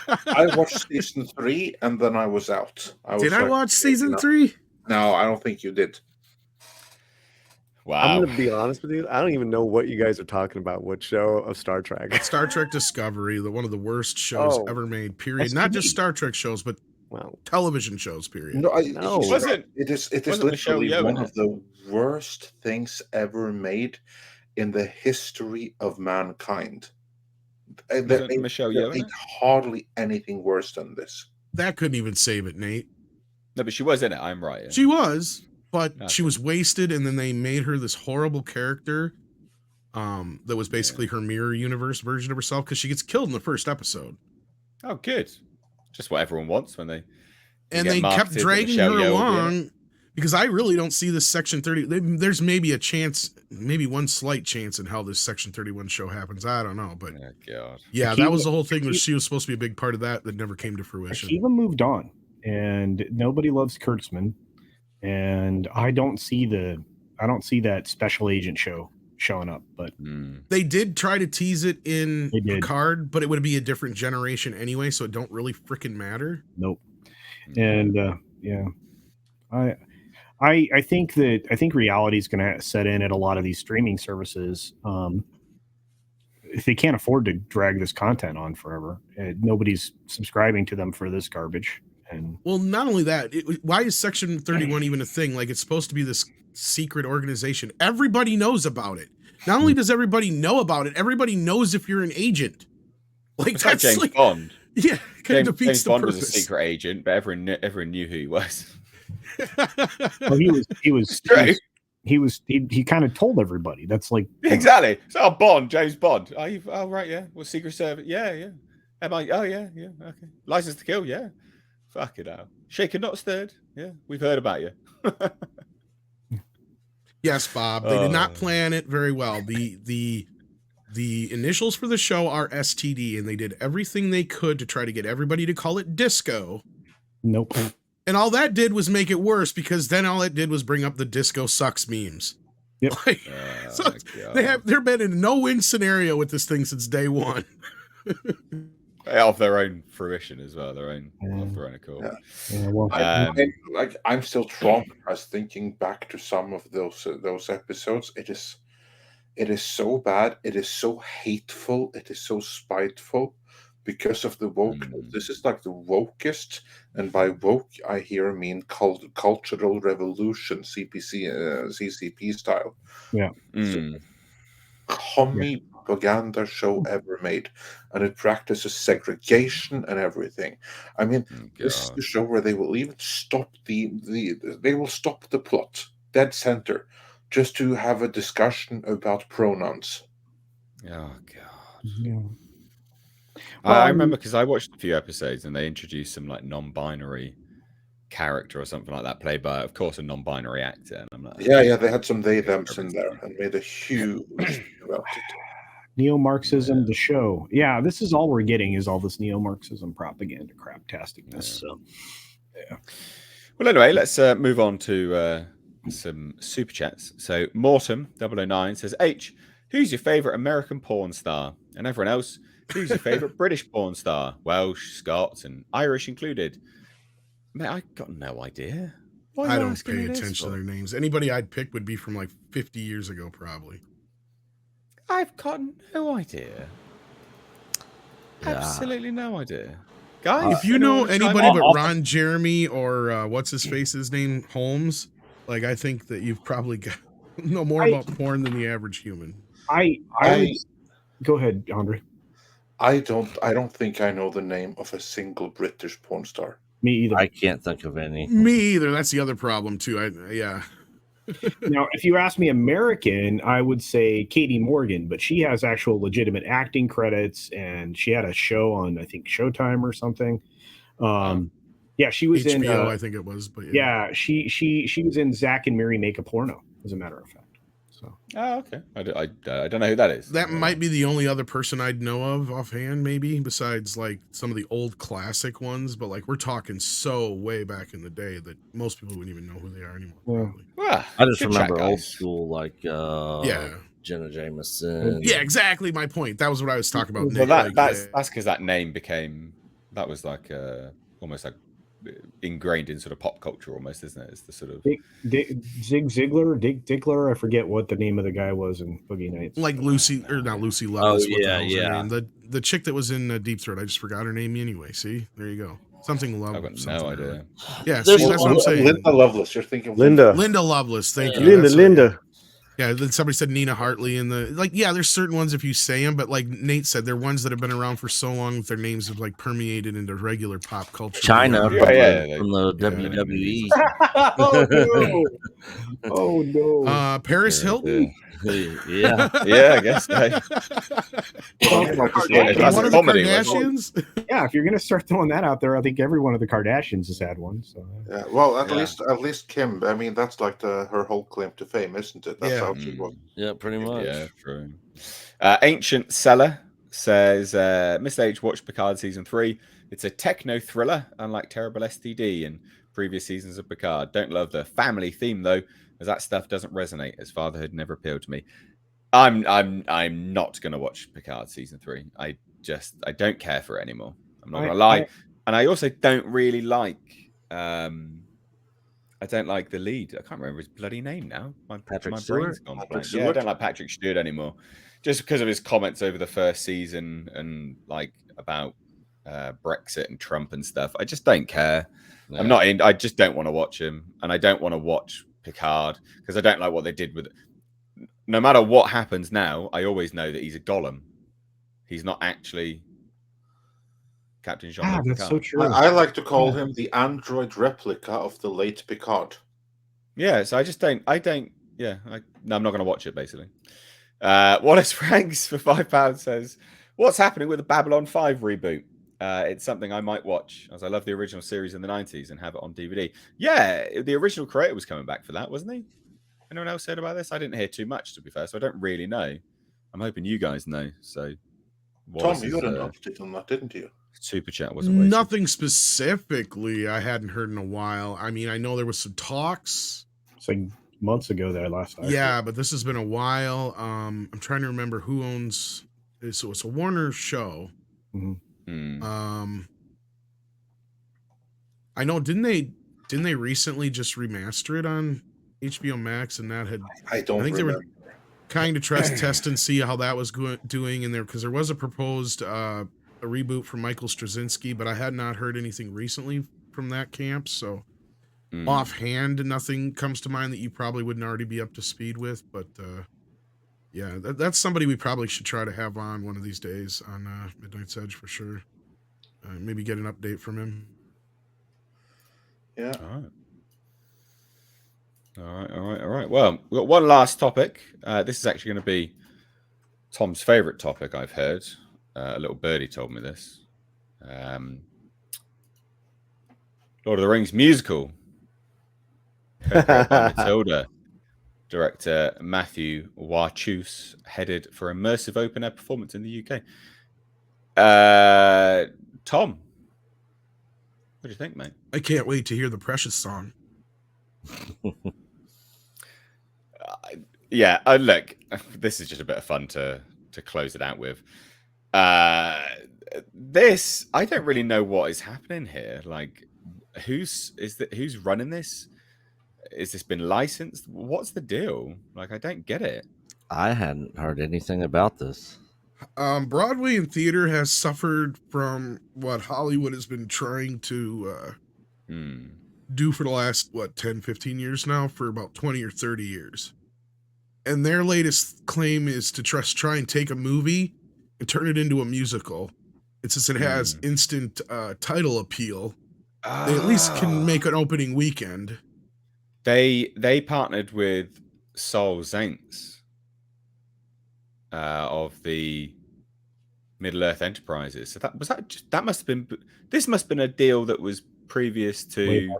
I watched season 3 and then I was out. Did I watch season 3? No, I don't think you did. Wow. I'm going to be honest with you. I don't even know what you guys are talking about. What show of Star Trek? Star Trek Discovery, one of the worst shows ever made, period. Not just Star Trek shows, but television shows, period. No, it is literally one of the worst things ever made in the history of mankind. There ain't hardly anything worse than this. That couldn't even save it, Nate. No, but she was in it. I'm right. Yeah. She was, but she was wasted, and then they made her this horrible character that was basically her mirror universe version of herself, because she gets killed in the first episode. Oh, good. Just what everyone wants when they... And they kept dragging her along, because I really don't see this Section 30. There's maybe a chance, maybe one slight chance in how this Section 31 show happens. I don't know, but yeah, that was the whole thing. She was supposed to be a big part of that never came to fruition. Akiva moved on, and nobody loves Kurtzman, and I don't see that special agent show showing up. But they did try to tease it in Picard, but it would be a different generation anyway, so it don't really freaking matter. Nope. And I think reality is going to set in at a lot of these streaming services. If they can't afford to drag this content on forever, nobody's subscribing to them for this garbage. And well, not only that, why is Section 31 even a thing? Like, it's supposed to be this secret organization. Everybody knows about it. Not only does everybody know about it, everybody knows if you're an agent. Like, that's James like Bond. Yeah, James Bond was a secret agent, but everyone knew who he was. Well, he kind of told everybody. That's like exactly. So Bond, James Bond. Oh right, yeah. Well, Secret Service, yeah. Am I? Oh yeah, okay. License to Kill, yeah. Fuck it out. Shaken not stirred. Yeah, we've heard about you. Yes, Bob. They did not plan it very well. The initials for the show are STD, and they did everything they could to try to get everybody to call it disco. Nope. And all that did was make it worse, because then all it did was bring up the disco sucks memes. Yep. So they've been in a no-win scenario with this thing since day one. Of their own fruition as well, their own accord. I'm still traumatized thinking back to some of those episodes. It is so bad. It is so hateful. It is so spiteful because of the woke. This is like the wokest, and by woke I here mean cultural revolution, CCP style. Yeah. Commie propaganda show ever made, and it practices segregation and everything. I mean, this is the show where they will even stop they will stop the plot dead center just to have a discussion about pronouns. Oh god. Yeah. I remember because I watched a few episodes and they introduced some like non-binary character or something like that, played by, of course, a non-binary actor. And I'm like, yeah, they had some they-thems in there and made a huge about it. Neo-Marxism, the show. Yeah, this is all we're getting is all this neo-Marxism propaganda crap-tasticness. So, yeah. Well, anyway, let's move on to some super chats. So, Mortem009 says, H, who's your favorite American porn star? And everyone else, who's your favorite British porn star? Welsh, Scots, and Irish included. Mate, I got no idea. I don't pay attention to their names. Anybody I'd pick would be from like 50 years ago, probably. I've got no idea. Yeah. Absolutely no idea. Guys, if you know anybody but Ron Jeremy or what's his face's name, Holmes, like I think that you've probably got know more about porn than the average human. Go ahead, Andre. I don't think I know the name of a single British porn star. Me either. I can't think of any. Me either. That's the other problem too. Yeah. Now, if you ask me American, I would say Katie Morgan, but she has actual legitimate acting credits, and she had a show on, I think, Showtime or something. Yeah, she was HBO, in. I think it was, but yeah, she was in Zack and Miri Make a Porno, as a matter of fact. So. Oh, okay. I don't know who that is. That might be the only other person I'd know of offhand, maybe, besides like some of the old classic ones. But like we're talking so way back in the day that most people wouldn't even know who they are anymore. Probably. Well, I just remember old school, like Jenna Jameson. Yeah, exactly my point. That was what I was talking about. Well, Nick. that's because that name became, that was like almost like ingrained in sort of pop culture almost, isn't it? It's the sort of Zig Ziglar, I forget what the name of the guy was in Boogie Nights. Like Lucy, or not Lucy Love. Oh yeah, yeah. The chick that was in Deep Throat. I just forgot her name anyway. See, there you go. Something Love. I've got no idea. Yeah, see, that's what I'm saying. Linda Lovelace. You're thinking Linda Lovelace. Thank you. Linda. Yeah, then somebody said Nina Hartley in the there's certain ones if you say them, but like Nate said, they're ones that have been around for so long that their names have like permeated into regular pop culture. China from the WWE. Oh no. Paris Hilton. Yeah, I guess so. One of the Kardashians. Yeah, if you're gonna start throwing that out there, I think every one of the Kardashians has had one. So yeah, well, at least Kim. I mean, that's like her whole claim to fame, isn't it? That's how she was. Yeah, pretty much. Yeah, true. Ancient Seller says, Miss H watched Picard season 3. It's a techno thriller, unlike Terrible STD and previous seasons of Picard. Don't love the family theme though, as that stuff doesn't resonate, as fatherhood never appealed to me. I'm not gonna watch Picard season 3. I don't care for it anymore. I'm not gonna lie. And I also don't really like I don't like the lead. I can't remember his bloody name now. My brain's gone blank. Yeah, I don't like Patrick Stewart anymore. Just because of his comments over the first season and like about Brexit and Trump and stuff. I just don't care. Yeah. I'm not in. I just don't want to watch him, and I don't want to watch Picard because I don't like what they did with it. No matter what happens now, I always know that he's a Gollum. He's not actually Captain Jean-Luc Picard. That's so true. I like to call him the android replica of the late Picard. Yeah, so I just don't. Yeah, no, I'm not going to watch it. Basically, Wallace Franks for £5 says, "What's happening with the Babylon 5 reboot? It's something I might watch, as I love the original series in the 90s and have it on DVD." Yeah, the original creator was coming back for that, wasn't he? Anyone else said about this? I didn't hear too much, to be fair, so I don't really know. I'm hoping you guys know. So, Tom, you got an update on that, didn't you? Super chat wasn't wasted. Nothing specifically I hadn't heard in a while. I mean, I know there was some talks. It's like months ago that I last time. Yeah, but this has been a while. I'm trying to remember who owns it. So it's a Warner show. Mm-hmm. I know, didn't they recently just remaster it on HBO Max, and that had I think remember. They were kind of test and see how that was doing in there, because there was a proposed a reboot from Michael Straczynski, but I had not heard anything recently from that camp. So offhand, nothing comes to mind that you probably wouldn't already be up to speed with. But yeah, that's somebody we probably should try to have on one of these days on Midnight's Edge for sure. Maybe get an update from him. Yeah. All right. Well, we've got one last topic. This is actually going to be Tom's favorite topic, I've heard. A little birdie told me this. Lord of the Rings musical. Matilda. Director Matthew Wachus headed for immersive open-air performance in the UK. Tom, what do you think, mate? I can't wait to hear the Precious song. Yeah, look, this is just a bit of fun to close it out with. This, I don't really know what is happening here. Like, who's running this? Is this been licensed? What's the deal? Like, I don't get it. I hadn't heard anything about this. Broadway and theater has suffered from what Hollywood has been trying to do for the last 10, 15 years now, for about 20 or 30 years. And their latest claim is to try and take a movie and turn it into a musical. And since it has instant title appeal, they at least can make an opening weekend. They partnered with Soul Saints of the Middle Earth Enterprises. So that must have been, this must have been a deal that was previous to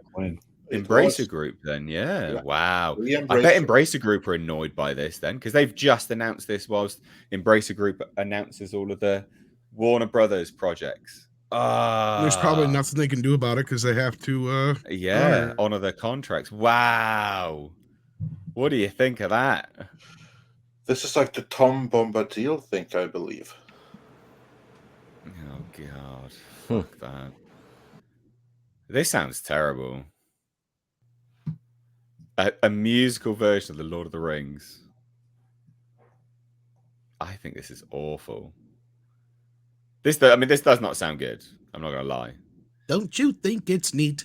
Embracer Group then. Yeah. Wow. I bet Embracer Group are annoyed by this then, because they've just announced this whilst Embracer Group announces all of the Warner Brothers projects. There's probably nothing they can do about it because they have to honor their contracts. Wow. What do you think of that? This is like the Tom Bombadil thing, I believe. Oh God. Fuck that. This sounds terrible. A musical version of The Lord of the Rings. I think this is awful. This does not sound good. I'm not gonna lie. Don't you think it's neat?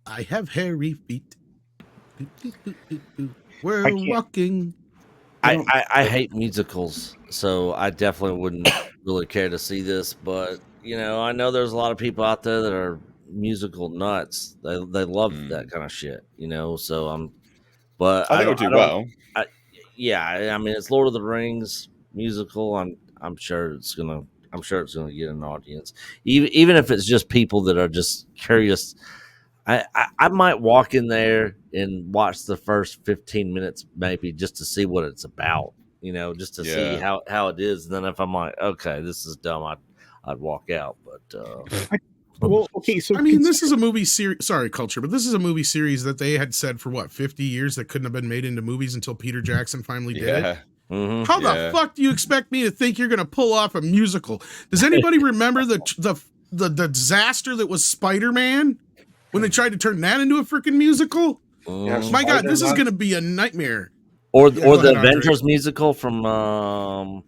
I have hairy feet. We're walking. I hate musicals, so I definitely wouldn't really care to see this. But I know there's a lot of people out there that are musical nuts. They love that kind of shit. So but I think it'll do well. I mean, it's Lord of the Rings musical. I'm sure it's gonna get an audience, even if it's just people that are just curious. I might walk in there and watch the first 15 minutes maybe just to see what it's about, just to see how it is. And then if I'm like, okay, this is dumb, I'd walk out. But well, okay, so I mean, this is a movie series. Sorry, Culture, but this is a movie series that they had said for 50 years that couldn't have been made into movies until Peter Jackson finally did it. Mm-hmm. How the fuck do you expect me to think you're going to pull off a musical? Does anybody remember the disaster that was Spider-Man when they tried to turn that into a freaking musical? My God, this is going to be a nightmare. Or the Avengers musical from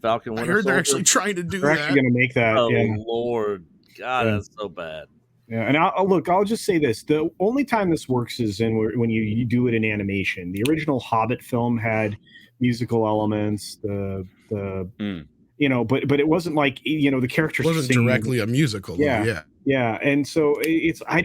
Falcon Winter I heard they're Soldier. actually trying to do they're that. actually going to make that. Oh Lord, God, that's so bad. Yeah, and I'll just say this: the only time this works is when you do it in animation. The original Hobbit film had musical elements. But it wasn't like the characters wasn't directly a musical. Yeah, and so I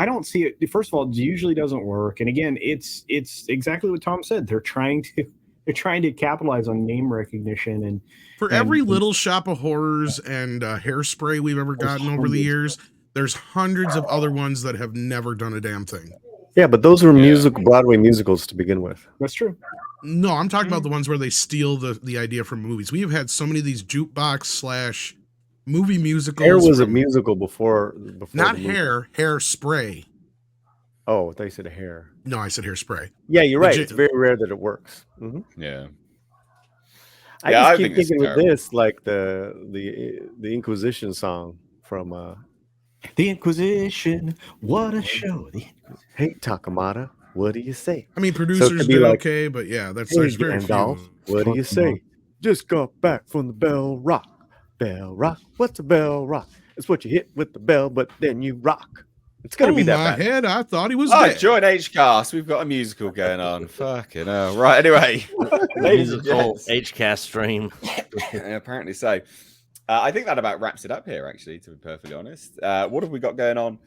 don't see it. First of all, it usually doesn't work, and again, it's exactly what Tom said. They're trying to capitalize on name recognition and for every Little Shop of Horrors and Hairspray we've ever gotten over the years. There's hundreds of other ones that have never done a damn thing. Yeah, but those were Broadway musicals to begin with. That's true. No, I'm talking about the ones where they steal the idea from movies. We have had so many of these jukebox / movie musicals. Hair was a musical before not Hairspray. Oh, I thought you said Hair. No, I said Hairspray. Yeah, you're right. It's very rare that it works. Mm-hmm. Yeah. I just keep thinking with this, like the Inquisition song from The Inquisition. What a show! Hey Takamata, what do you say? I mean, producers did okay, but yeah, there's very Gandalf, few. What do you say? Just got back from the Bell Rock. Bell Rock. What's a Bell Rock? It's what you hit with the bell, but then you rock. It's gonna be that bad. Head, I thought he was dead. Join H-Cast. We've got a musical going on. Fucking hell. Right, anyway. Musical H-Cast stream. Apparently so. I think that about wraps it up here, actually, to be perfectly honest. What have we got going on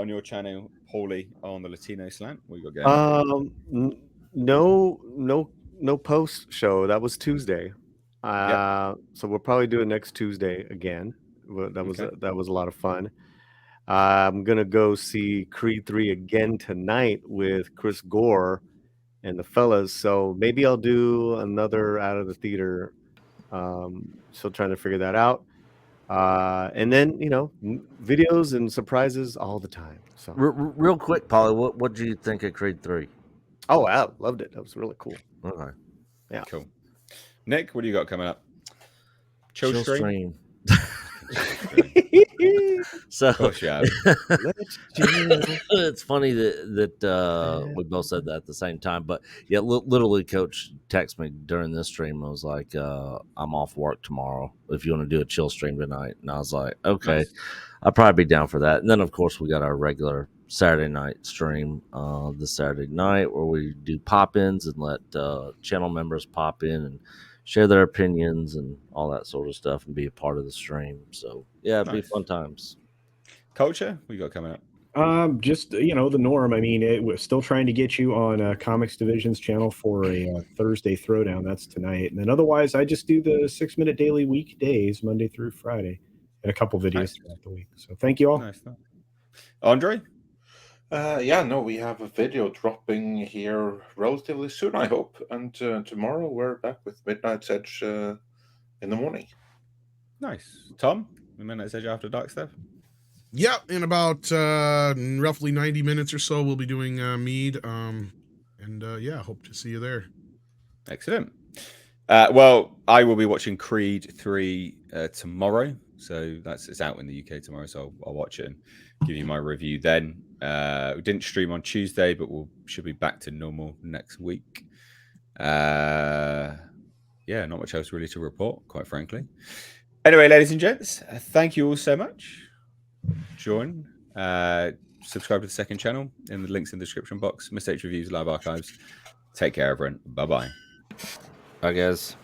your channel, Paulie, on the Latino Slant? What you got going on? No post show. That was Tuesday. So we'll probably do it next Tuesday again. That was a lot of fun. I'm gonna go see Creed 3 again tonight with Chris Gore and the fellas. So maybe I'll do another out of the theater. Still trying to figure that out. And then videos and surprises all the time. So real quick, Polly, what do you think of Creed 3? Oh, I loved it. That was really cool. Okay. Yeah. Cool. Nick, what do you got coming up? Chill stream. So it's funny that we both said that at the same time, but yeah, literally Coach texted me during this stream. I was like, I'm off work tomorrow if you want to do a chill stream tonight. And I was like, okay, nice. I'll probably be down for that. And then of course we got our regular Saturday night stream this Saturday night where we do pop-ins and let channel members pop in and share their opinions and all that sort of stuff and be a part of the stream. So yeah, it'd be fun times. Culture, what you got coming up? Just the norm. I mean, we're still trying to get you on Comics Division's channel for a Thursday Throwdown. That's tonight, and then otherwise, I just do the 6-minute daily weekdays, Monday through Friday, and a couple videos throughout the week. So thank you all. Nice. Andre? We have a video dropping here relatively soon, I hope, and tomorrow we're back with Midnight's Edge in the morning. Nice. Tom, Midnight's Edge After Dark stuff? Yeah, in about roughly 90 minutes or so, we'll be doing Mead. Hope to see you there. Excellent. Well, I will be watching Creed 3 tomorrow. So it's out in the UK tomorrow. So I'll watch it and give you my review then. We didn't stream on Tuesday, but should be back to normal next week. Not much else really to report, quite frankly. Anyway, ladies and gents, thank you all so much. Join, subscribe to the second channel in the links in the description box. Mistakes, reviews, live archives. Take care, everyone. Bye-bye. Bye, guys.